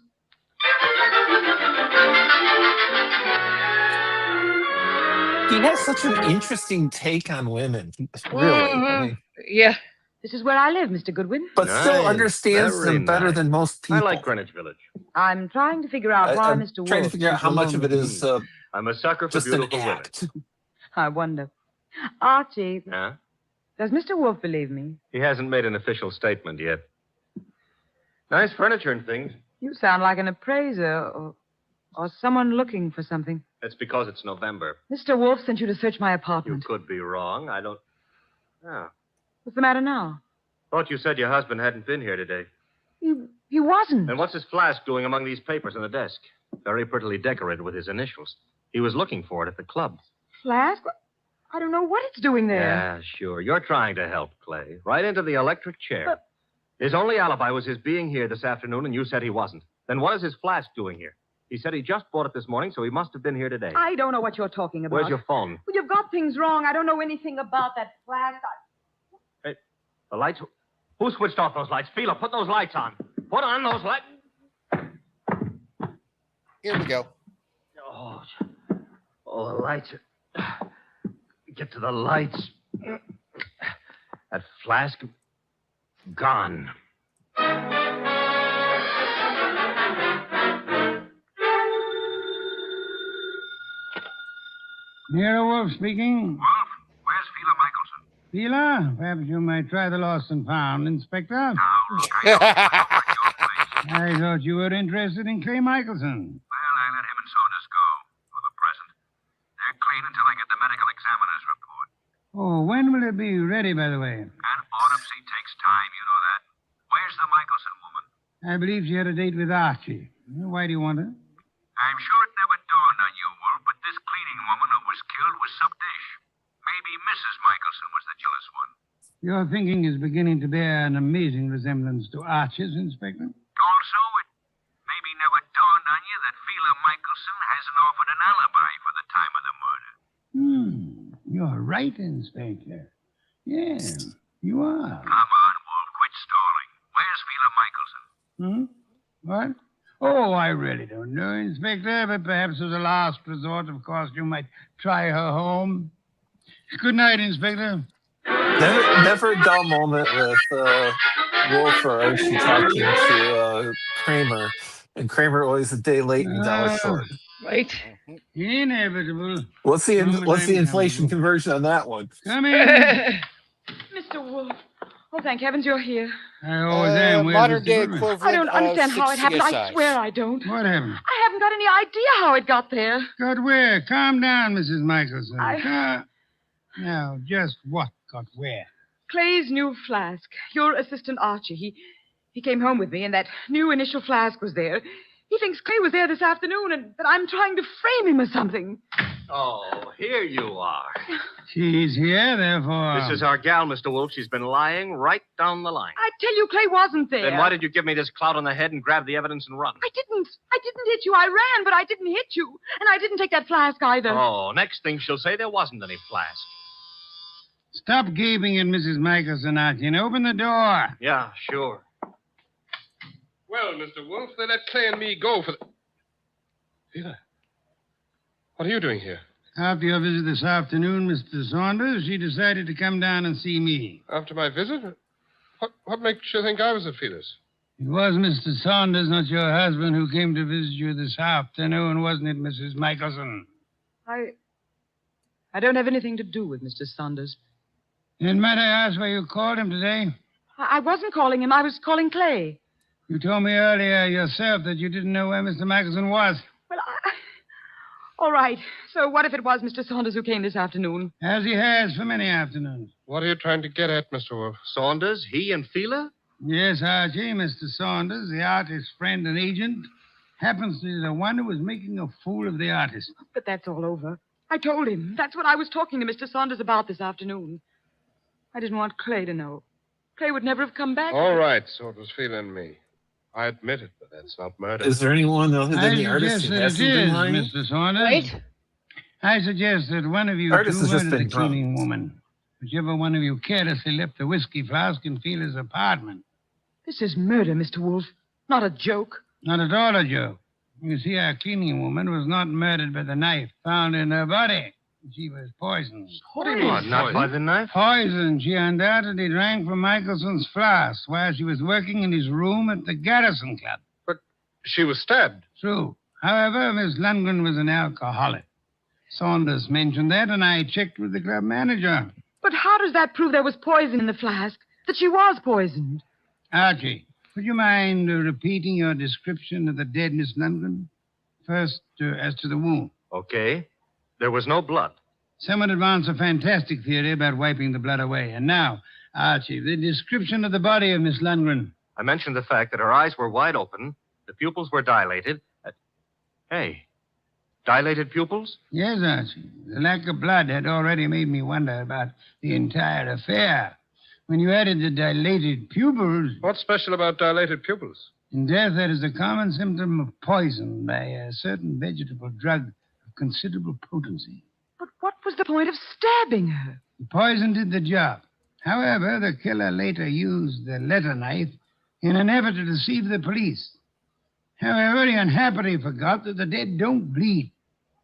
He has such an interesting take on women. Really. I mean, Yeah. This is where I live, Mr. Goodwin. but still Nice. understands Very them better nice. than most people. I like Greenwich Village. I'm trying to figure out why I'm Mr. Wolf... trying to figure out how much of it is I'm a sucker for just an beautiful women. act. I wonder. Archie, Huh? does Mr. Wolf believe me? He hasn't made an official statement yet. Nice furniture and things. You sound like an appraiser or someone looking for something. That's because it's November. Mr. Wolf sent you to search my You apartment. could be wrong. I don't... Oh. What's the matter now? Thought you said your husband hadn't been here today. He wasn't. And what's his flask doing among these papers on the desk? Very prettily decorated with his initials. He was looking for it at the club. Flask? I don't know what it's doing there. Yeah, sure. You're trying to help, Clay. Right into the electric chair. But- His only alibi was his being here this afternoon, and you said he wasn't. Then what is his flask doing here? He said he just bought it this morning, so he must have been here today. I don't know what you're talking about. Where's your phone? Well, you've got things wrong. I don't know anything about that flask. Hey, the lights... Who switched off those lights? Fila, put those lights on. Put on those lights. Here we go. Oh, the lights. Get to the lights. That flask. Gone. Nero Wolf speaking. Wolf, where's Fila Michelson? Fila, perhaps you might try the lost and found, Inspector. Now, look, I don't want to work your place. I thought you were interested in Clay Michelson. Well, I let him and Saunders go for the present. They're clean until I get the medical examiner's report. Oh, when will it be ready, by the way? An autopsy takes time, you know that. Where's the Michelson woman? I believe she had a date with Archie. Why do you want her? I'm sure it never dawned on you, Wolf, but this cleaning woman who was killed was some dish. Maybe Mrs. Michelson was the jealous one. Your thinking is beginning to bear an amazing resemblance to Archie's, Inspector. Also, it maybe never dawned on you that Fila Michelson hasn't offered an alibi for the time of the murder. You're right, Inspector. Yeah, you are. Come on, Wolf, quit stalling. Where's Fila Michelson? What? Oh, I really don't know, Inspector, but perhaps as a last resort, of course, you might try her home. Good night, Inspector. Never a dull moment with Wolf or Archie talking to Kramer, and Kramer always a day late and a dollar short. Right. Inevitable. What's the Moment inflation coming. conversion on that one? Come in. Mr. Wolf. Oh, thank heavens you're here. I always am. Where's Modern Mr. day Goodman? equivalent I don't understand of how 6 it happened. I CSIs. swear I don't. What happened? I haven't got any idea how it got there. Got where? Calm down, Mrs. Michelson. I- Now, just what got where? Clay's new flask. Your assistant Archie. He came home with me, and that new initial flask was there. He thinks Clay was there this afternoon, and that I'm trying to frame him or something. Oh, here you are. She's here, therefore. This is our gal, Mr. Wolf. She's been lying right down the line. I tell you, Clay wasn't there. Then why did you give me this clout on the head and grab the evidence and run? I didn't hit you. I ran, but I didn't hit you. And I didn't take that flask either. Oh, next thing she'll say there wasn't any flask. Stop gaping at Mrs. Michelson, Archie, and open the door. Yeah, sure. Well, Mr. Wolf, they let Clay and me go for the... Sheila, what are you doing here? After your visit this afternoon, Mr. Saunders, she decided to come down and see me. After my visit? What makes you think I was at Felix? It was Mr. Saunders, not your husband, who came to visit you this afternoon, wasn't it, Mrs. Michelson? I don't have anything to do with Mr. Saunders. And might I ask why you called him today? I wasn't calling him. I was calling Clay. You told me earlier yourself that you didn't know where Mr. Michelson was. Well, all right. So what if it was Mr. Saunders who came this afternoon? As he has for many afternoons. What are you trying to get at, Mr. Wolf? Saunders? He and Fila? Yes, Archie, Mr. Saunders, the artist's friend and agent, happens to be the one who was making a fool of the artist. But that's all over. I told him. That's what I was talking to Mr. Saunders about this afternoon. I didn't want Clay to know. Clay would never have come back. All right, so it was Fila and me. I admit it, but that's not murder. Is there anyone other than the artist suggest who that hasn't it been is, lying? Mr. Saunders. Right? I suggest that one of you Artist two has just murdered the been drunk. cleaning woman. Whichever one of you carelessly left the whiskey flask in Fila's apartment. This is murder, Mr. Wolf. Not a joke. Not at all a joke. You see, our cleaning woman was not murdered by the knife found in her body. She was poisoned. What do you mean? Not by the knife? Poison she undoubtedly drank from Michelson's flask while she was working in his room at the Garrison Club. But she was stabbed. True. However, Miss Lundgren was an alcoholic. Saunders mentioned that, and I checked with the club manager. But how does that prove there was poison in the flask? That she was poisoned? Archie, would you mind repeating your description of the dead Miss Lundgren? First, as to the wound. Okay. There was no blood. Someone advanced a fantastic theory about wiping the blood away. And now, Archie, the description of the body of Miss Lundgren. I mentioned the fact that her eyes were wide open, the pupils were dilated. Hey, dilated pupils? Yes, Archie. The lack of blood had already made me wonder about the entire affair. When you added the dilated pupils... What's special about dilated pupils? In death, that is a common symptom of poison by a certain vegetable drug of considerable potency. But what was the point of stabbing her? The poison did the job. However, the killer later used the letter knife in an effort to deceive the police. However, he unhappily forgot that the dead don't bleed.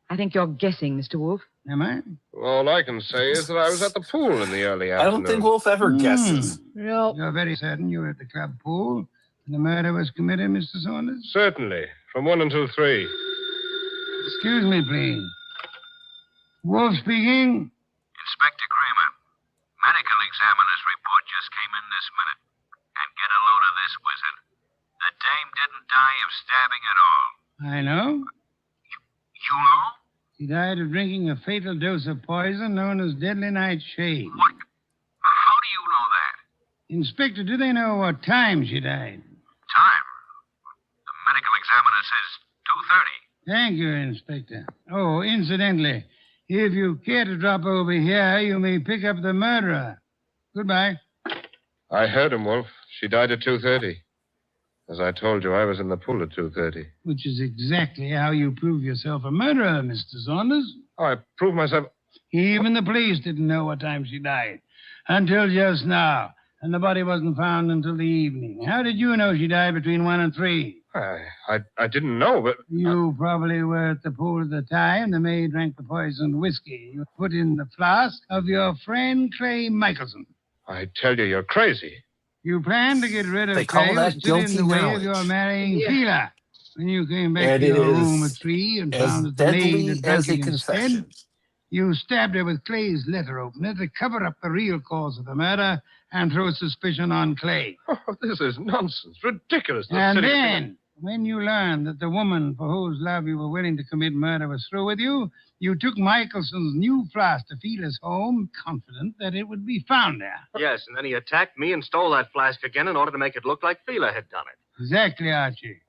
I think you're guessing, Mr. Wolf. Am I? All I can say is that I was at the pool in the early afternoon. I don't think Wolf ever guesses. No. You're very certain you were at the club pool when the murder was committed, Mr. Saunders? Certainly. From 1 until 3. Excuse me, please. Wolf speaking. Inspector Kramer, medical examiner's report just came in this minute. And get a load of this, wizard. The dame didn't die of stabbing at all. I know. You know? She died of drinking a fatal dose of poison known as deadly nightshade. What? How do you know that? Inspector, do they know what time she died? Time? The medical examiner says 2:30. Thank you, Inspector. Oh, incidentally, if you care to drop over here, you may pick up the murderer. Goodbye. I heard him, Wolf. She died at 2:30. As I told you, I was in the pool at 2:30. Which is exactly how you prove yourself a murderer, Mr. Saunders. Oh, I proved myself... Even the police didn't know what time she died. Until just now. And the body wasn't found until the evening. How did you know she died between 1 and 3? I didn't know, but... You probably were at the pool at the time. The maid drank the poisoned whiskey you put in the flask of your friend Clay Michelson. I tell you, you're crazy. You planned to get rid of They call Clay, that who stood in guilty the way of your knowledge. marrying Yeah. Fila. When you came back And to it your room at is 3 and as found that the maid deadly had drunk as a it instead, confession. you stabbed her with Clay's letter opener to cover up the real cause of the murder and throw suspicion on Clay. Oh, this is nonsense. Ridiculous. The And silly thing- then, when you learned that the woman for whose love you were willing to commit murder was through with you, you took Michelson's new flask to Fila's home, confident that it would be found there. Yes, and then he attacked me and stole that flask again in order to make it look like Fila had done it. Exactly, Archie.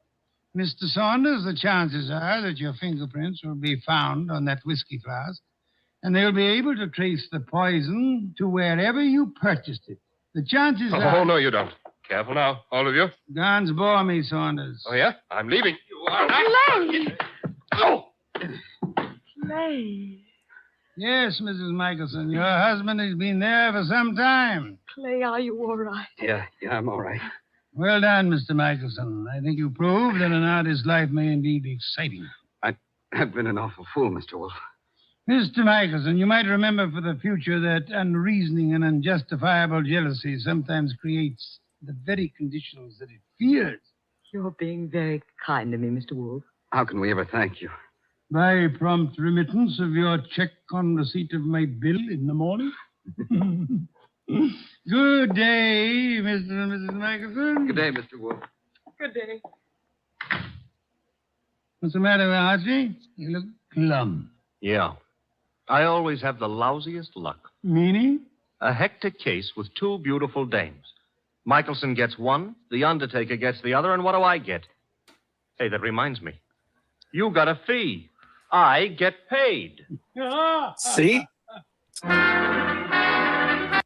Mr. Saunders, the chances are that your fingerprints will be found on that whiskey flask, and they'll be able to trace the poison to wherever you purchased it. The chances are... Oh, no, you don't. Careful now, all of you. Guns bore me, Saunders. Oh, yeah? I'm leaving. You are Clay! Oh! Clay. Yes, Mrs. Michelson, your husband has been there for some time. Clay, are you all right? Yeah, I'm all right. Well done, Mr. Michelson. I think you proved that an artist's life may indeed be exciting. I've been an awful fool, Mr. Wolf. Mr. Michelson, you might remember for the future that unreasoning and unjustifiable jealousy sometimes creates the very conditions that it fears. You're being very kind to me, Mr. Wolf. How can we ever thank you? By prompt remittance of your check on receipt of my bill in the morning. Good day, Mr. and Mrs. Michelson. Good day, Mr. Wolf. Good day. What's the matter, Archie? You look glum. Yeah. I always have the lousiest luck. Meaning? A hectic case with two beautiful dames. Michelson gets one, the Undertaker gets the other, and what do I get? Hey, that reminds me. You got a fee. I get paid. See?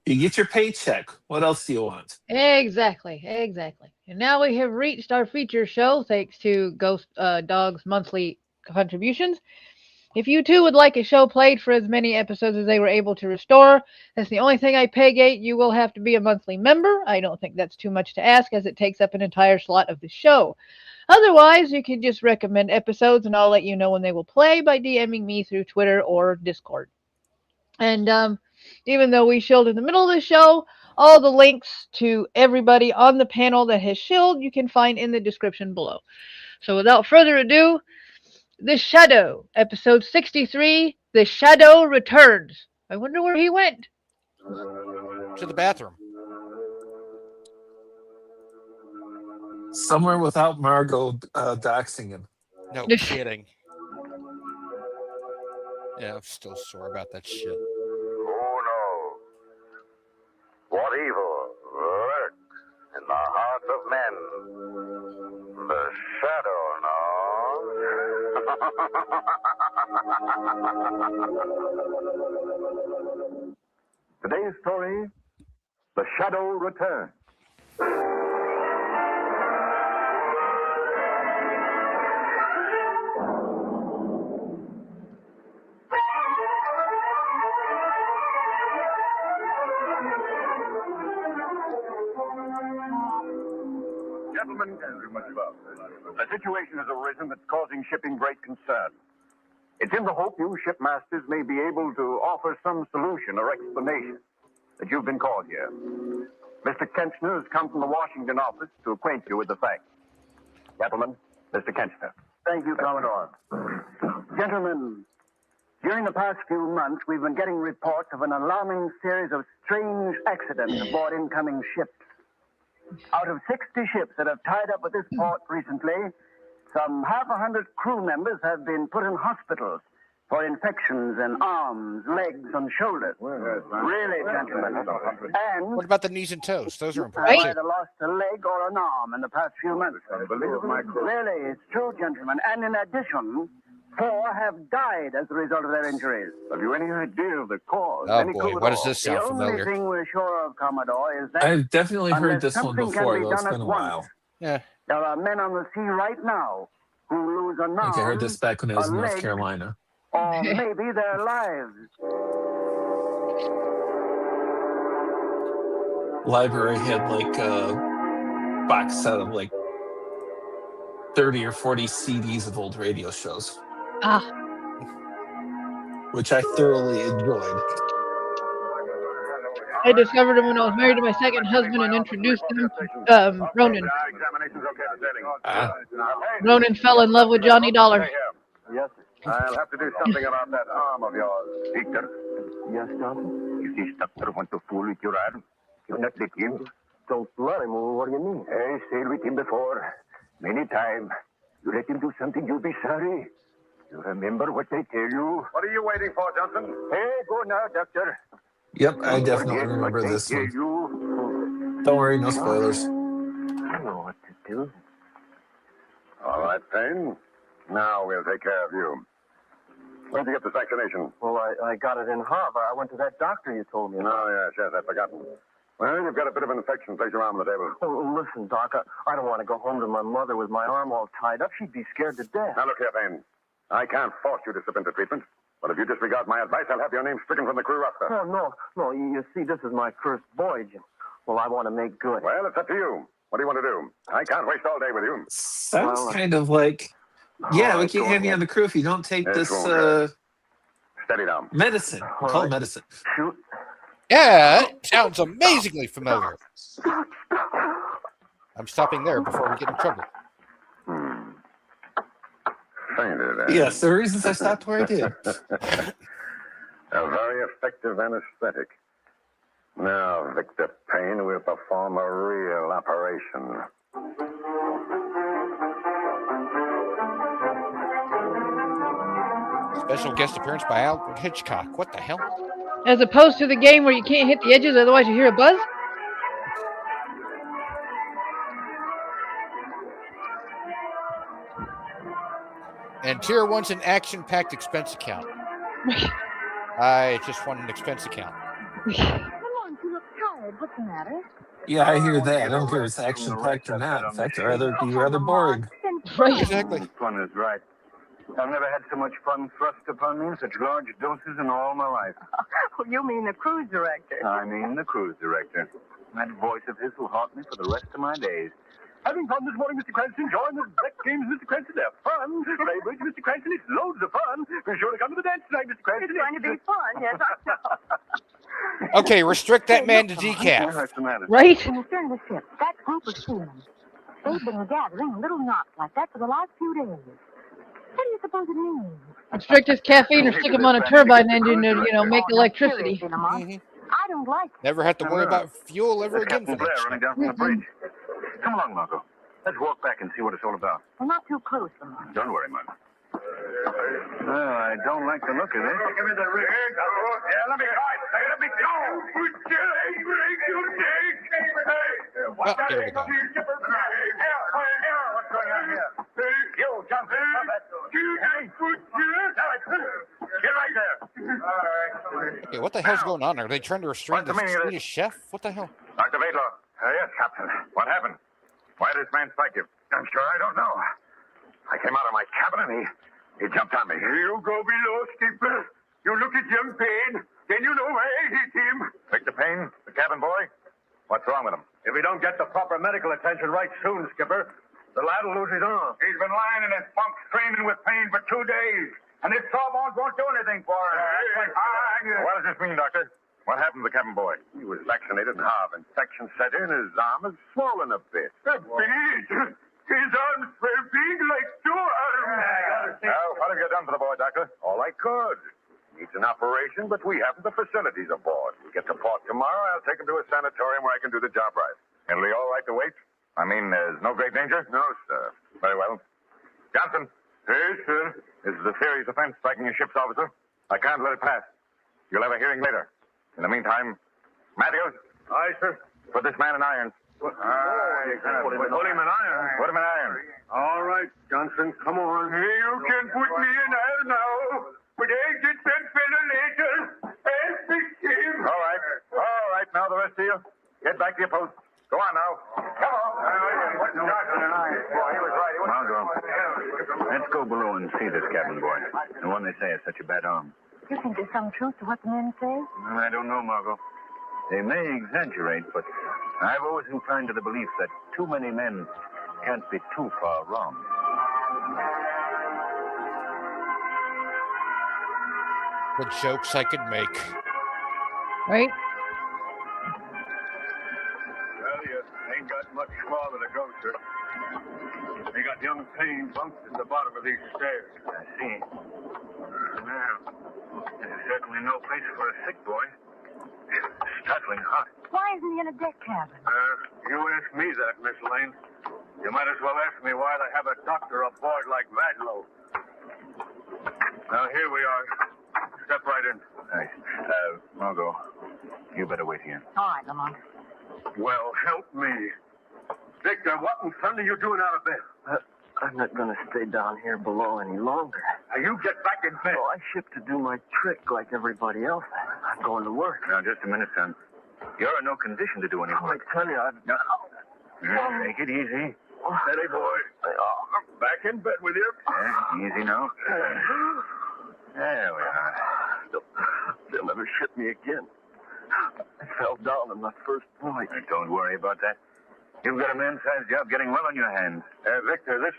You get your paycheck. What else do you want? Exactly. And now we have reached our feature show, thanks to Ghost Dog's monthly contributions. If you too would like a show played for as many episodes as they were able to restore, that's the only thing I pay gate. You will have to be a monthly member. I don't think that's too much to ask, as it takes up an entire slot of the show. Otherwise, you can just recommend episodes, and I'll let you know when they will play by DMing me through Twitter or Discord. And even though we shilled in the middle of the show, all the links to everybody on the panel that has shilled you can find in the description below. So without further ado, The Shadow, episode 63, The Shadow Returns. I wonder where he went. To the bathroom. Somewhere without Margot doxing him. No kidding. Yeah, I'm still sore about that shit. Who knows what evil lurks in the hearts of men? The shadow knows. Today's story, The Shadow Returns. Gentlemen, a situation has arisen that's causing shipping great concern. It's in the hope you shipmasters may be able to offer some solution or explanation that you've been called here. Mr. Kenchner has come from the Washington office to acquaint you with the facts. Gentlemen, Mr. Kenchner. Thank you, Commodore. Gentlemen, during the past few months, we've been getting reports of an alarming series of strange accidents aboard incoming ships. Out of 60 ships that have tied up at this port recently, some 100 crew members have been put in hospitals for infections in arms, legs, and shoulders. Really, gentlemen. And what about the knees and toes? Those are important. either lost a leg or an arm in the past few months. Really, it's true, gentlemen. And in addition, 4 have died as a result of their injuries. Have you any idea of the cause? Oh, boy, why does this sound familiar? The only thing we're sure of, Commodore, is that I've definitely heard this one something before, can be though. It's done been at a once. while. Yeah. There are men on the sea right now who lose a I think I heard arm, this back when I was a in North leg, Carolina. or maybe their lives. Library had like a box set of like 30 or 40 CDs of old radio shows. Which I thoroughly enjoyed. I discovered him when I was married to my second husband and introduced him to Ronan. Ronan fell in love with Johnny Dollar. Yes, sir. I'll have to do something about that arm of yours. Victor? Yes, Johnson? If this doctor want to fool with your arm, you not let him. Don't let him? What do you mean? I stayed with him before. Many times. You let him do something, you'll be sorry. You remember what they tell you? What are you waiting for, Johnson? Hey, go now, doctor. Yep, I definitely remember this one. Don't worry, no spoilers. I know what to do. All right, Payne. Now we'll take care of you. Where'd you get the vaccination? Well, I got it in Harvard. I went to that doctor you told me about. Oh, yes, I'd forgotten. Well, you've got a bit of an infection. Place your arm on the table. Oh, listen, Doc, I don't want to go home to my mother with my arm all tied up. She'd be scared to death. Now, look here, Payne. I can't force you to slip into treatment. But if you disregard my advice, I'll have your name stricken from the crew roster. Oh, no. You see, this is my first voyage. Well, I want to make good. Well, it's up to you. What do you want to do? I can't waste all day with you. Sounds kind of like, yeah, we can't have you on the crew if you don't take this Steady down. medicine. We call it medicine. Shoot. Yeah, it sounds amazingly familiar. I'm stopping there before we get in trouble. Fainted, eh? Yes, the reasons I stopped where I did. A very effective anesthetic. Now, Victor Payne will perform a real operation. Special guest appearance by Alfred Hitchcock. What the hell? As opposed to the game where you can't hit the edges, otherwise you hear a buzz. And Tier wants an action-packed expense account. I just want an expense account. Come on, you look tired. What's the matter? Yeah, I hear that. I don't care if it's action-packed or not. In fact, I'd be rather boring. Right. Exactly. Fun is right. I've never had so much fun thrust upon me in such large doses in all my life. Oh, you mean the cruise director? I mean the cruise director. That voice of his will haunt me for the rest of my days. Having fun this morning, Mr. Cranston. Join the deck games, Mr. Cranston. They're fun. Play bridge, Mr. Cranston. It's loads of fun. Be sure to come to the dance tonight, Mr. Cranston. It's going to be fun, yes, I know. Okay, restrict that man to decaf. Right? In the stern of the ship, that group of seamen, they've been gathering in little knots like that for the last few days. What do you suppose it means? Restrict his caffeine or stick him on a turbine engine to, make electricity. I don't like it. Never have to worry about fuel ever again for Blair that running shit. down from the bridge. Come along, Marco. Let's walk back and see what it's all about. Well, not too close, Lamont. Don't worry, Marco. Well, I don't like the look of it. Give me the rig. Yeah, let me try it. Let me go. Oh, there we go. What's going on here? You, Johnson. Get right there. Okay, what the hell's going on? Are they trying to restrain the Swedish chef? What the hell? Dr. Baitlaw. Yes, Captain. What happened? Why did this man strike you? I'm sure I don't know. I came out of my cabin and he jumped on me. You go below, skipper. You look at young Payne, then you know I hit him. Victor Payne, the cabin boy? What's wrong with him? If we don't get the proper medical attention right soon, Skipper, the lad will lose his arm. He's been lying in his bunk screaming with pain for 2 days. And this sawbones won't do anything for him. What does this mean, Doctor? What happened to the cabin boy? He was vaccinated and half infection set in. His arm is swollen a bit. Big? His arms were big like two arms. Now, what have you done for the boy, Doctor? All I could. Needs an operation, but we haven't the facilities aboard. We get to port tomorrow. I'll take him to a sanatorium where I can do the job right. It'll be all right to wait? I mean, there's no great danger? No, sir. Very well. Johnson. Yes, sir. This is a serious offense, striking a ship's officer. I can't let it pass. You'll have a hearing later. In the meantime, Matthews. Aye, sir. Put this man in irons. Put him in irons. Put him in irons. All right, Johnson, come on. You can put me in irons now. But I get that fella later. I'll fix him. All right. All right, now the rest of you, get back to your posts. Go on now. Come on. Johnson and I. Boy, he was right. Margot, let's go below and see this cabin boy. The one they say has such a bad arm. You think there's some truth to what the men say? I don't know, Margot. They may exaggerate, but I've always inclined to the belief that too many men can't be too far wrong. The jokes I could make. Right? much smaller to go, sir. They got young Payne bunked at the bottom of these stairs. I see. Now, there's certainly no place for a sick boy. It's startling hot. Why isn't he in a deck cabin? You ask me that, Miss Lane. You might as well ask me why they have a doctor aboard like Vadlow. Now, here we are. Step right in. Thanks. Margot, you better wait here. All right, Lamont. Well, help me. Victor, what in thunder are you doing out of bed? I'm not going to stay down here below any longer. Now, you get back in bed. Oh, I shipped to do my trick like everybody else. I'm going to work. Now, just a minute, son. You're in no condition to do any work. I tell you, I've... No. Take it easy. Steady, boy. Back in bed with you. Easy now. There we are. They'll never ship me again. I fell down in my first flight. Don't worry about that. You've got a man-sized job getting well on your hands. Victor, this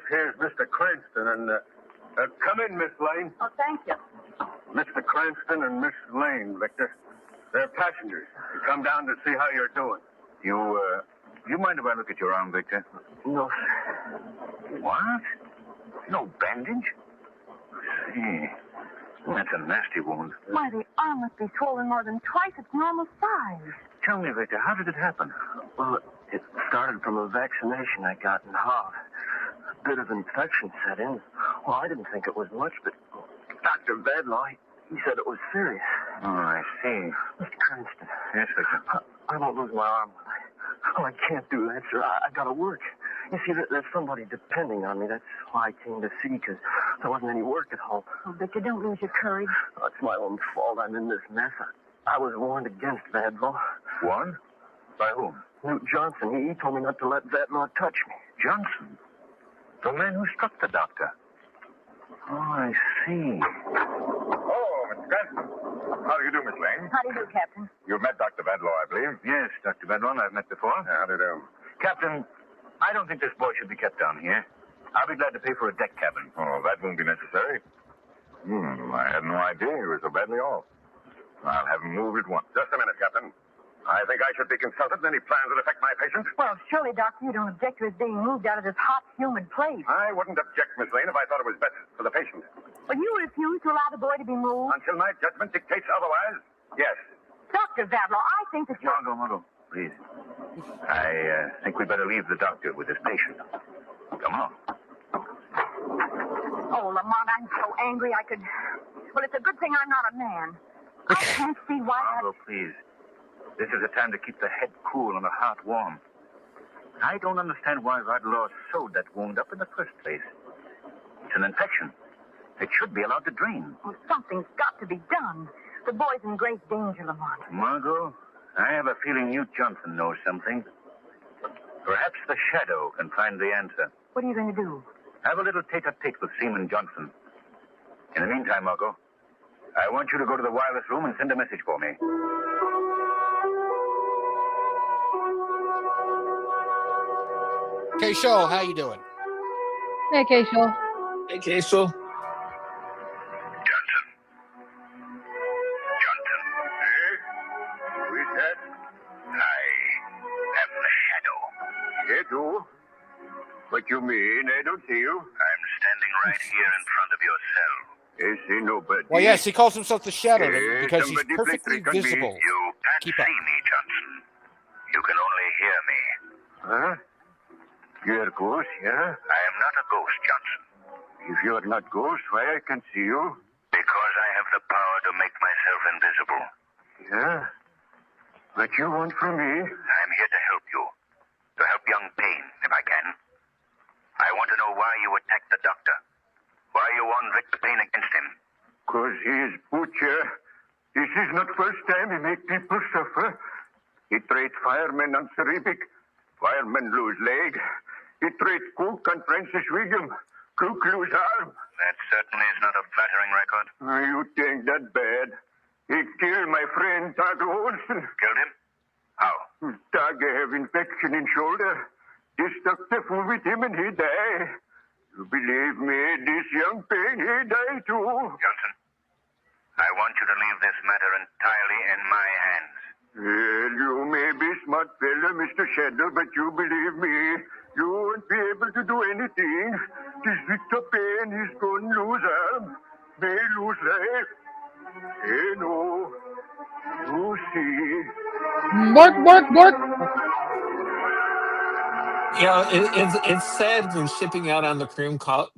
here's Mr. Cranston, and come in, Miss Lane. Oh, thank you. Mr. Cranston and Miss Lane, Victor. They're passengers. They come down to see how you're doing. You mind if I look at your arm, Victor? No, sir. What? No bandage? See. That's a nasty wound. Why, the arm must be swollen more than twice its normal size. Tell me, Victor, how did it happen? Well, it started from a vaccination I got in Hov. A bit of infection set in. Well, I didn't think it was much, but Dr. Bedlaw, he said it was serious. Oh, I see. Mr. Cranston. Yes, Victor. I won't lose my arm. Oh, I can't do that, sir. I gotta work. You see, there's somebody depending on me. That's why I came to see, because there wasn't any work at home. Oh, Victor, don't lose your courage. Oh, it's my own fault I'm in this mess. I was warned against Vadlaw. Warned? By whom? Newt Johnson. He told me not to let Vadlaw touch me. Johnson? The man who struck the doctor? Oh, I see. Oh, Mr. Cranston. How do you do, Miss Lane? How do you do, Captain? You've met Dr. Vadlaw, I believe. Yes, Dr. Bedlaw, I've met before. How do you do? Captain, I don't think this boy should be kept down here. I'll be glad to pay for a deck cabin. Oh, that won't be necessary. I had no idea he was so badly off. I'll have him moved at once. Just a minute, Captain. I think I should be consulted in any plans that affect my patient. Well, surely, Doctor, you don't object to his being moved out of this hot, humid place. I wouldn't object, Miss Lane, if I thought it was best for the patient. But you refuse to allow the boy to be moved? Until my judgment dictates otherwise, yes. Dr. Vadlaw, I think that you're... Margot, please. I think we'd better leave the doctor with his patient. Come on. Oh, Lamont, I'm so angry I could... Well, it's a good thing I'm not a man. I can't see why... Margot, please. This is a time to keep the head cool and the heart warm. I don't understand why Vadlaw sewed that wound up in the first place. It's an infection. It should be allowed to drain. Well, something's got to be done. The boy's in great danger, Lamont. Margot, I have a feeling Newt Johnson knows something. Perhaps the shadow can find the answer. What are you going to do? Have a little tete-a-tete with Seaman Johnson. In the meantime, Margot, I want you to go to the wireless room and send a message for me. K-Show, how you doing? Hey, Keishel. Hey, Keishel. Who is that? I am the shadow. Shadow? What you mean? I don't see you. I'm standing right here in front of your cell. I see nobody. Well, yes, he calls himself the Shadow because he's somebody perfectly trick on me. visible. You can't Keep see up. me, Johnson. You can only hear me. Huh? You're a ghost, yeah? I am not a ghost, Johnson. If you're not ghost, why I can see you? Because I have the power to make myself invisible. Yeah? What you want from me? I'm here to help you. To help young Payne, if I can. I want to know why you attacked the doctor. Why you warned Victor Payne against him. 'Cause he is butcher. This is not first time he make people suffer. He trade firemen on Cerebic. Firemen lose leg. He trade Cook on Francis William. Cook lose arm. That certainly is not a flattering record. You think that bad? He killed my friend Tage Olsen. Killed him? How? Tage have infection in shoulder. This doctor fool with him and he die. You believe me, this young Payne, he die too. Johnson, I want you to leave this matter entirely in my hands. Well, you may be smart fella, Mr. Shadow, but you believe me, you won't be able to do anything. This little pen is going to lose arm, may lose life. Hey, no. You see. Work. Yeah, it's sad when shipping out on the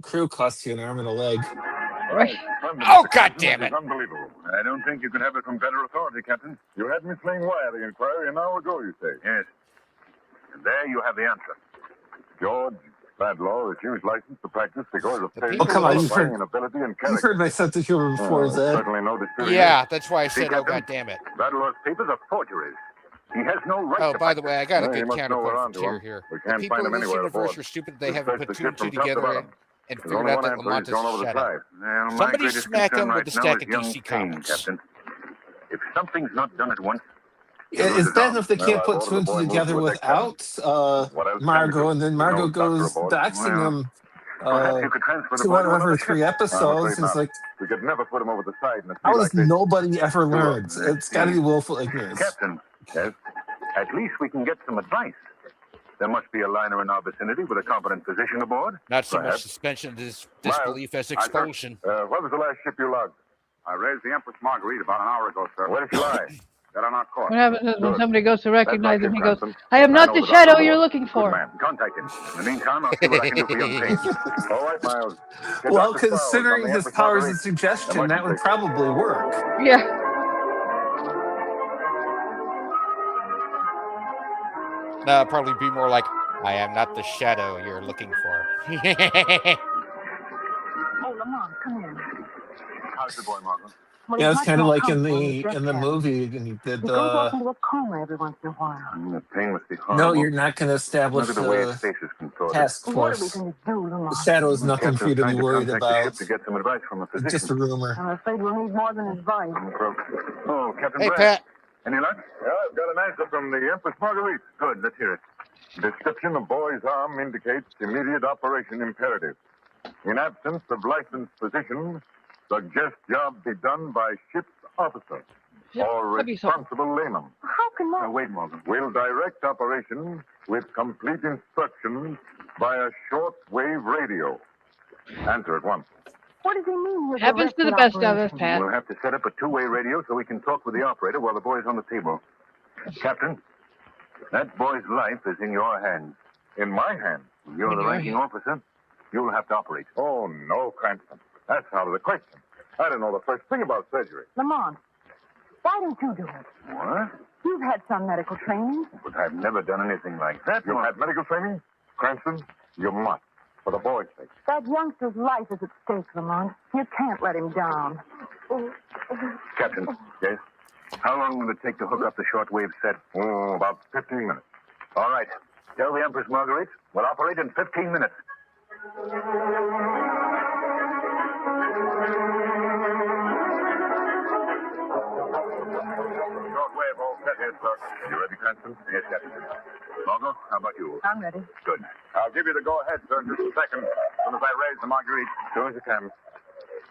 crew costs you an arm and a leg. Right. Oh, God damn it. It's unbelievable. I don't think you can have it from better authority, Captain. You had me sling wire the inquiry an hour ago, you say? Yes. And there you have the answer. George Badlaw refused license to practice because of failure Oh, come on, of flying ability and character. you've heard my sense of humor before, Zed. Certainly no dispute. Yeah, that's why I See, said, oh, Captain, God damn it. Badlaw's papers are forgeries. He has no right Oh, to by the way, I got a practice. good He must know we're counterpoint onto from Tier him. here. We The can't people find in him this anywhere universe aboard. are stupid. They We've haven't searched put the two and ship two from top to together bottom. and There's figured only out one that answer. Lamont He's gone is over the Shadow. side. Well, my Somebody greatest smack concern him with right a now stack is of young DC Kane, Comics. Captain. If something's not done at once, It's bad enough they can't I've put ordered two the and two boy moved together to a deck cabin. without What else can you Margot, do? and then There's Margot no doctor goes aboard. doxing Well, him perhaps you could transfer the 2 boy out to of another every ship. 3 I'm episodes. afraid It's not. like, We could never put him over the side in a sea how like has this. nobody ever learned? Let's It's got to see. be willful ignorance. Captain, yes? At least we can get some advice. There must be a liner in our vicinity with a competent physician aboard. Not so much Perhaps. suspension of disbelief as Miles, expulsion. what was the last ship you logged? I raised the Empress Marguerite about an hour ago, sir. Where did she lie? Dead on our course. What happens is when Good. somebody goes to recognize him, he goes, Cranston. I am I not know the the shadow doctor you're aboard. looking Good for. man. Contact him. In the meantime, I'll see what I can do for young Kane. All right, Miles. Get Well, Dr. Sparrows on considering the his Empress powers Marguerite. of suggestion, that would Emergency. probably work. Yeah. No, it'd probably be more like, I am not the shadow you're looking for. Oh, Lamont, come here. How's the boy, Margot? Well, Yeah, he's it's much kind of more like in comfortable the deck cabin. movie, and he did. He goes off into a coma every once in a while. The pain must be horrible. No, you're not going to establish Look at the way a his face is contorted. task What are we force. going to do, Lamont? The shadow is nothing for you to be Captain's trying to worried contact the ship about. to get some advice from a physician. Just a rumor. I'm afraid we'll need more than advice. Oh, Captain Hey, Bragg. Pat. Any luck? Yeah, I've got an answer from the Empress Marguerite. Good, let's hear it. Description of boy's arm indicates immediate operation imperative. In absence of licensed physician, suggest job be done by ship's officer or responsible layman. How can that... Wait, Morgan. Will direct operation with complete instructions via short-wave radio. Answer at once. What does he mean? he'll Happens direct to the the best of us, operation? Pat. We'll have to set up a two-way radio so we can talk with the operator while the boy's on the table. Captain, that boy's life is in your hands. In my hands. You're the ranking officer. You'll have to operate. Oh, no, Cranston. That's out of the question. I don't know the first thing about surgery. Lamont, why don't you do it? What? You've had some medical training. But I've never done anything like that. You've had medical training? Cranston, you must. For the boy's sake. That youngster's life is at stake, Lamont. You can't let him down. Captain, yes? How long will it take to hook up the shortwave set? Oh, about 15 minutes. All right. Tell the Empress Marguerite we'll operate in 15 minutes. Shortwave all set here, sir. You ready, Cranston? Yes, Captain. Margot, how about you? I'm ready. Good. I'll give you the go-ahead, sir, in just a second. As soon as I raise the Marguerite. As soon as you can.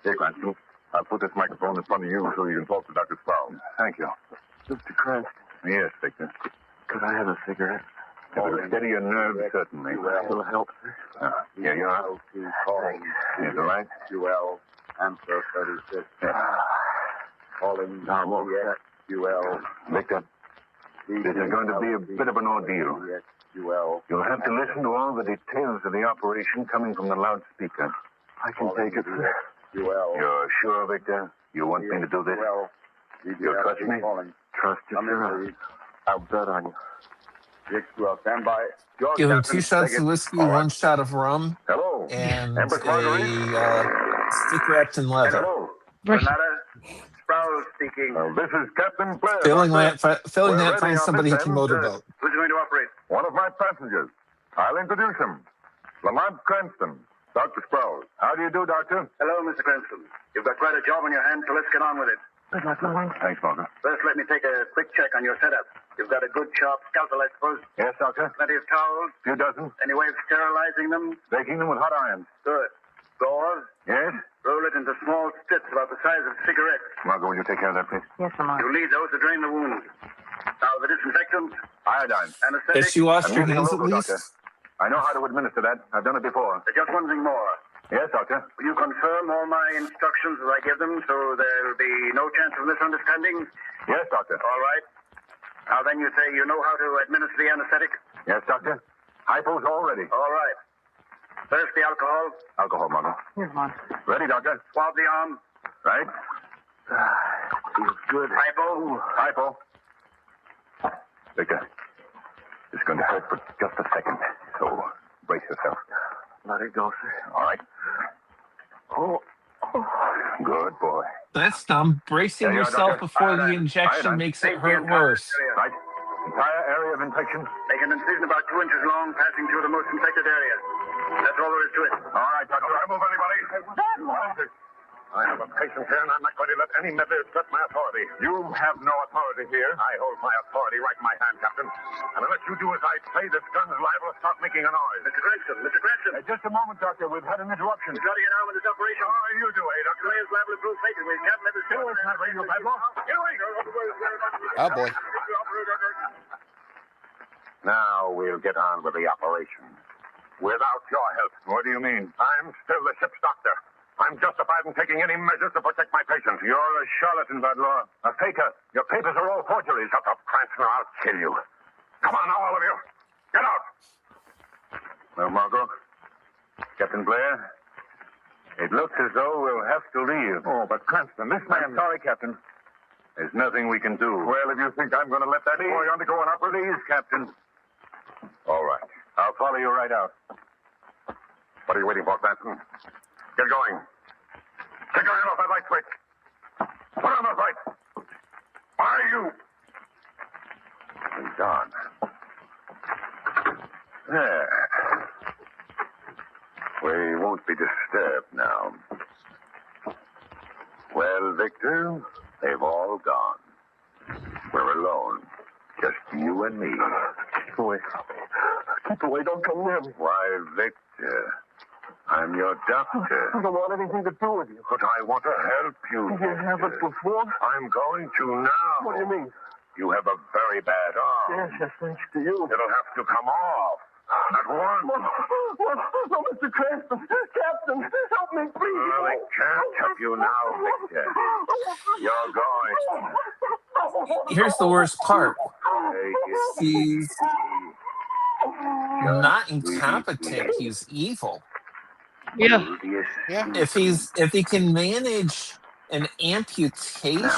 Here, Cranston. I'll put this microphone in front of you so you can talk to Dr. Sparrows. Thank you. Mr. Cranston. Yes, Victor. Could I have a cigarette? If it'll steady your nerves, certainly. It'll help. Here you are. Is it all right? QL, answer 36. Calling QL. Victor, this is going to be a bit of an ordeal. You'll have to listen to all the details of the operation coming from the loudspeaker. I can take it. You're sure, Victor? You want me to do this? You trust me? Trust you, sir. I'll bet on you. Stand by. George, Give him Captain, 2 shots take of it. whiskey, All right. 1 shot of rum, Hello. and Empress Marguerite. a stick wrapped in leather. Hello. Renata, Sprouse speaking. This is Captain Blair. Filling Doctor. that We're ready finds on somebody this who can end. motorboat. Who's going to operate? One of my passengers. I'll introduce him. Lamont Cranston. Dr. Sprouse. How do you do, Doctor? Hello, Mr. Cranston. You've got quite a job on your hands, so let's get on with it. Good luck, Lamont. Thanks, Morgan. First, let me take a quick check on your setup. You've got a good, sharp scalpel, I suppose. Yes, Doctor? Plenty of towels. Few dozen. Any way of sterilizing them? Baking them with hot irons. Good. Gauze. Yes? Roll it into small strips about the size of cigarettes. Margot, will you take care of that, please? Yes, Lamont. You leave those to drain the wound. Now, the disinfectant, iodine, anesthetic. Has she washed her and hands at local, least? Doctor. I know how to administer that. I've done it before. Just one thing more. Yes, Doctor. Will you confirm all my instructions as I give them so there'll be no chance of misunderstanding? Yes, Doctor. All right. Now, then you say you know how to administer the anesthetic? Yes, Doctor. Hypo's all ready. All right. First, the alcohol. Alcohol, Mother. Here's one. Ready, Doctor. Swab the arm. Right. Feels good. Hypo. Hypo. Victor, it's going to hurt for just a second, so brace yourself. Let it go, sir. All right. Oh. Good boy. That's dumb. Bracing There you are, yourself Doctor. before the Iodine. injection Iodine. makes it Take the hurt entire worse. area. Right. Entire area of infection. Make an incision about 2 inches long, passing through the most infected area. That's all there is to it. All right, Doctor. Don't move anybody. What is it? I have a patient here, and I'm not going to let any meddler threat my authority. You have no authority here. I hold my authority right in my hand, Captain. And unless you do as I say, this gun's liable to start making a noise. Mr. Cranston. Just a moment, Doctor. We've had an interruption. We've got to get on with this operation. Oh, you do, Doctor? The is liable to prove fatal. We haven't ever seen it. It's not radio, Pablo. Get away. Oh, boy. Now we'll get on with the operation. Without your help. What do you mean? I'm still the ship's doctor. I'm justified in taking any measures to protect my patient. You're a charlatan, Badlaw. A faker. Your papers are all forgeries. Shut up, Cranston, or I'll kill you. Come on now, all of you. Get out. Well, Margot? Captain Blair? It looks as though we'll have to leave. Oh, but Cranston, this man... I'm sorry, Captain. There's nothing we can do. Well, if you think I'm going to let that boy undergo an operation... Please, Captain. All right. I'll follow you right out. What are you waiting for, Cranston? Get going. Take your hand off that light switch. Put on the light. Why are you? He's on. There. We won't be disturbed now. Well, Victor, they've all gone. We're alone. Just you and me. Keep away. Keep away. Don't come near me. Why, Victor, I'm your doctor. I don't want anything to do with you. But I want to help you. You haven't before? I'm going to now. What do you mean? You have a very bad arm. Yes, thanks to you. It'll have to come off. At once. No, Mr. Cranston. Captain, help me, please. Well, I can't help you now, Victor. You're going. Here's the worst part. He's not incompetent. He's evil. Yeah. If he can manage an amputation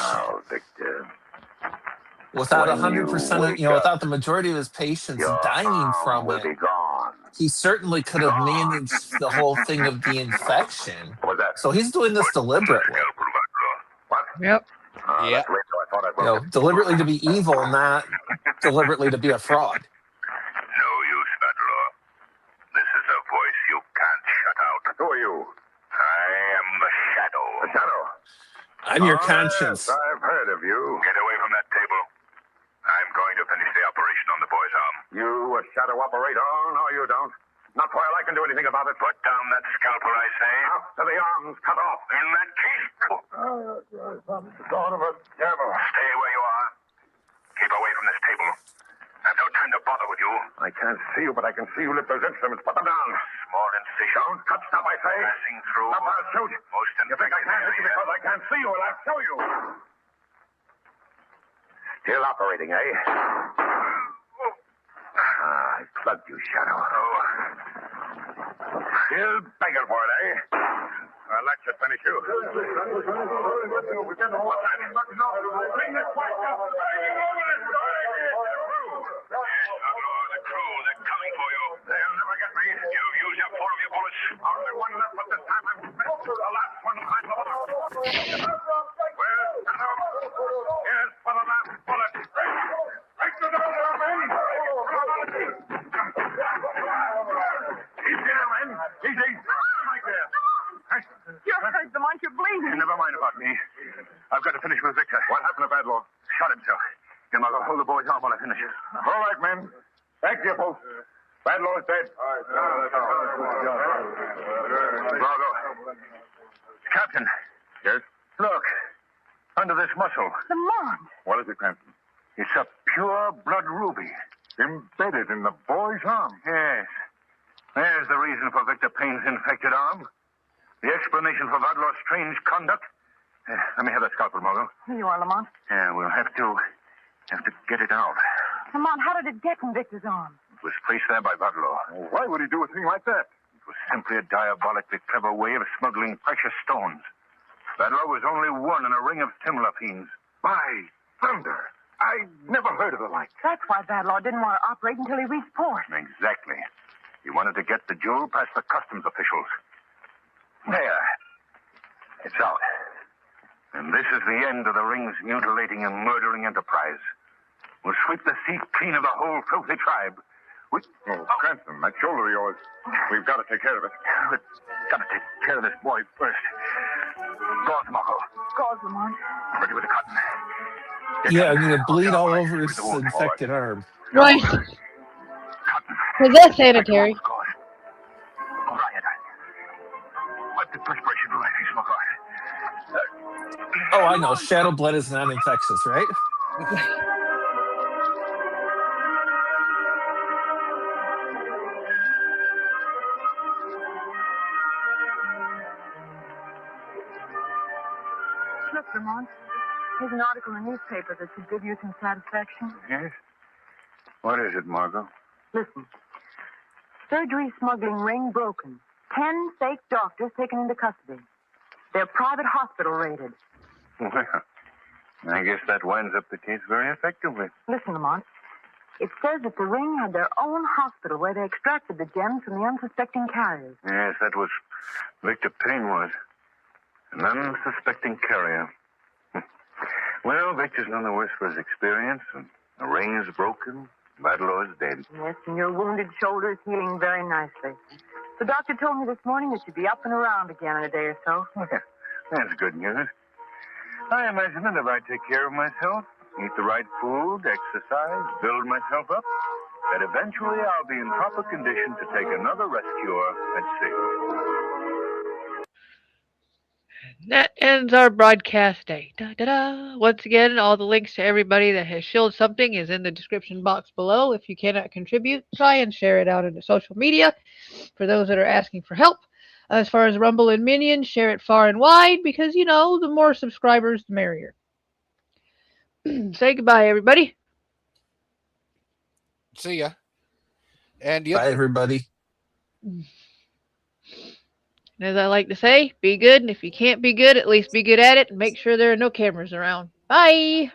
without 100%, without the majority of his patients dying from it, he certainly could have managed the whole thing of the infection. So he's doing this deliberately. Yep. Yeah. Deliberately to be evil, not deliberately to be a fraud. No use, Badlaw. This is a voice you can't shut out. Who are you? I am the Shadow. The Shadow? I'm your conscience. Yes, I've heard of you. Get away from that table. I'm going to finish the operation on the boy's arm. You a shadow operator? Oh, no, you don't. Not while I can do anything about it. Put down that scalpel, I say. After the arm's cut off. In that case... Son of a devil. Stay where you are. Keep away from this table. I've no time to bother with you. I can't see you, but I can see you lift those instruments. Put them down. Small incision. Don't cut stuff, I say. Passing through. Stop, I'll shoot. Most you think I can't hit you because I can't see you? Well, I'll show you. Still operating, eh? I plugged you, Shadow. Still begging for it, eh? Well, that should finish you. What's that? Bring this white guy. The crew, they're coming for you. They'll never get me. You've used up 4 of your bullets. Only one left, but this time I'm the last one. Well, Shadow, here's for the last bullet. Break the door, men. Easy now, men. Easy. Right there. You're hurt, the monk. You're bleeding. Never mind about me. I've got to finish with Victor. What happened to Badlaw? Shot himself. Here, Margot, hold the boy's arm while I finish. All right, men. Back to your post. Badlaw is dead. Margot. Captain. Yes? Look. Under this muscle. The monk. What is it, Cranston? It's a pure blood ruby. Embedded in the boy's arm. Yes. There's the reason for Victor Payne's infected arm. The explanation for Vadlaw's strange conduct. Let me have that scalpel, Margot. Here you are, Lamont. Yeah, we'll have to get it out. Lamont, how did it get in Victor's arm? It was placed there by Vadlaw. Why would he do a thing like that? It was simply a diabolically clever way of smuggling precious stones. Vadlaw was only one in a ring of similar fiends. By thunder! I never heard of the like. That's why Vadlaw didn't want to operate until he reached port. Exactly. He wanted to get the jewel past the customs officials. There. It's out. And this is the end of the ring's mutilating and murdering enterprise. We'll sweep the sea clean of the whole filthy tribe. Cranston, that shoulder of yours. We've got to take care of it. We've got to take care of this boy first. Gauze, Margot. Gauze, Lamont. Ready with the cotton. Yeah, I'm going to bleed all over his infected arm. Right. Because that's sanitary. Wipe the perspiration from my face, Margot. Oh, I know. Shadow blood is not infectious, right? Look, Lamont. Here's an article in the newspaper that should give you some satisfaction. Yes? What is it, Margot? Listen. Surgery smuggling ring broken. 10 fake doctors taken into custody. Their private hospital raided. Well, I guess that winds up the case very effectively. Listen, Lamont. It says that the ring had their own hospital where they extracted the gems from the unsuspecting carriers. Yes, that was Victor Payne was. An unsuspecting carrier. Well, Victor's none the worse for his experience, and the ring is broken. Vadlaw is dead. Yes, and your wounded shoulder is healing very nicely. The doctor told me this morning that you'd be up and around again in a day or so. That's good news. I imagine that if I take care of myself, eat the right food, exercise, build myself up, that eventually I'll be in proper condition to take another rescuer at sea. That ends our broadcast day. Da-da-da. Once again, all the links to everybody that has shilled something is in the description box below. If you cannot contribute, try and share it out into social media. For those that are asking for help, as far as Rumble and Minions, share it far and wide because, you know, the more subscribers, the merrier. Say goodbye, everybody. See ya. And bye, everybody. And as I like to say, be good. And if you can't be good, at least be good at it. And make sure there are no cameras around. Bye.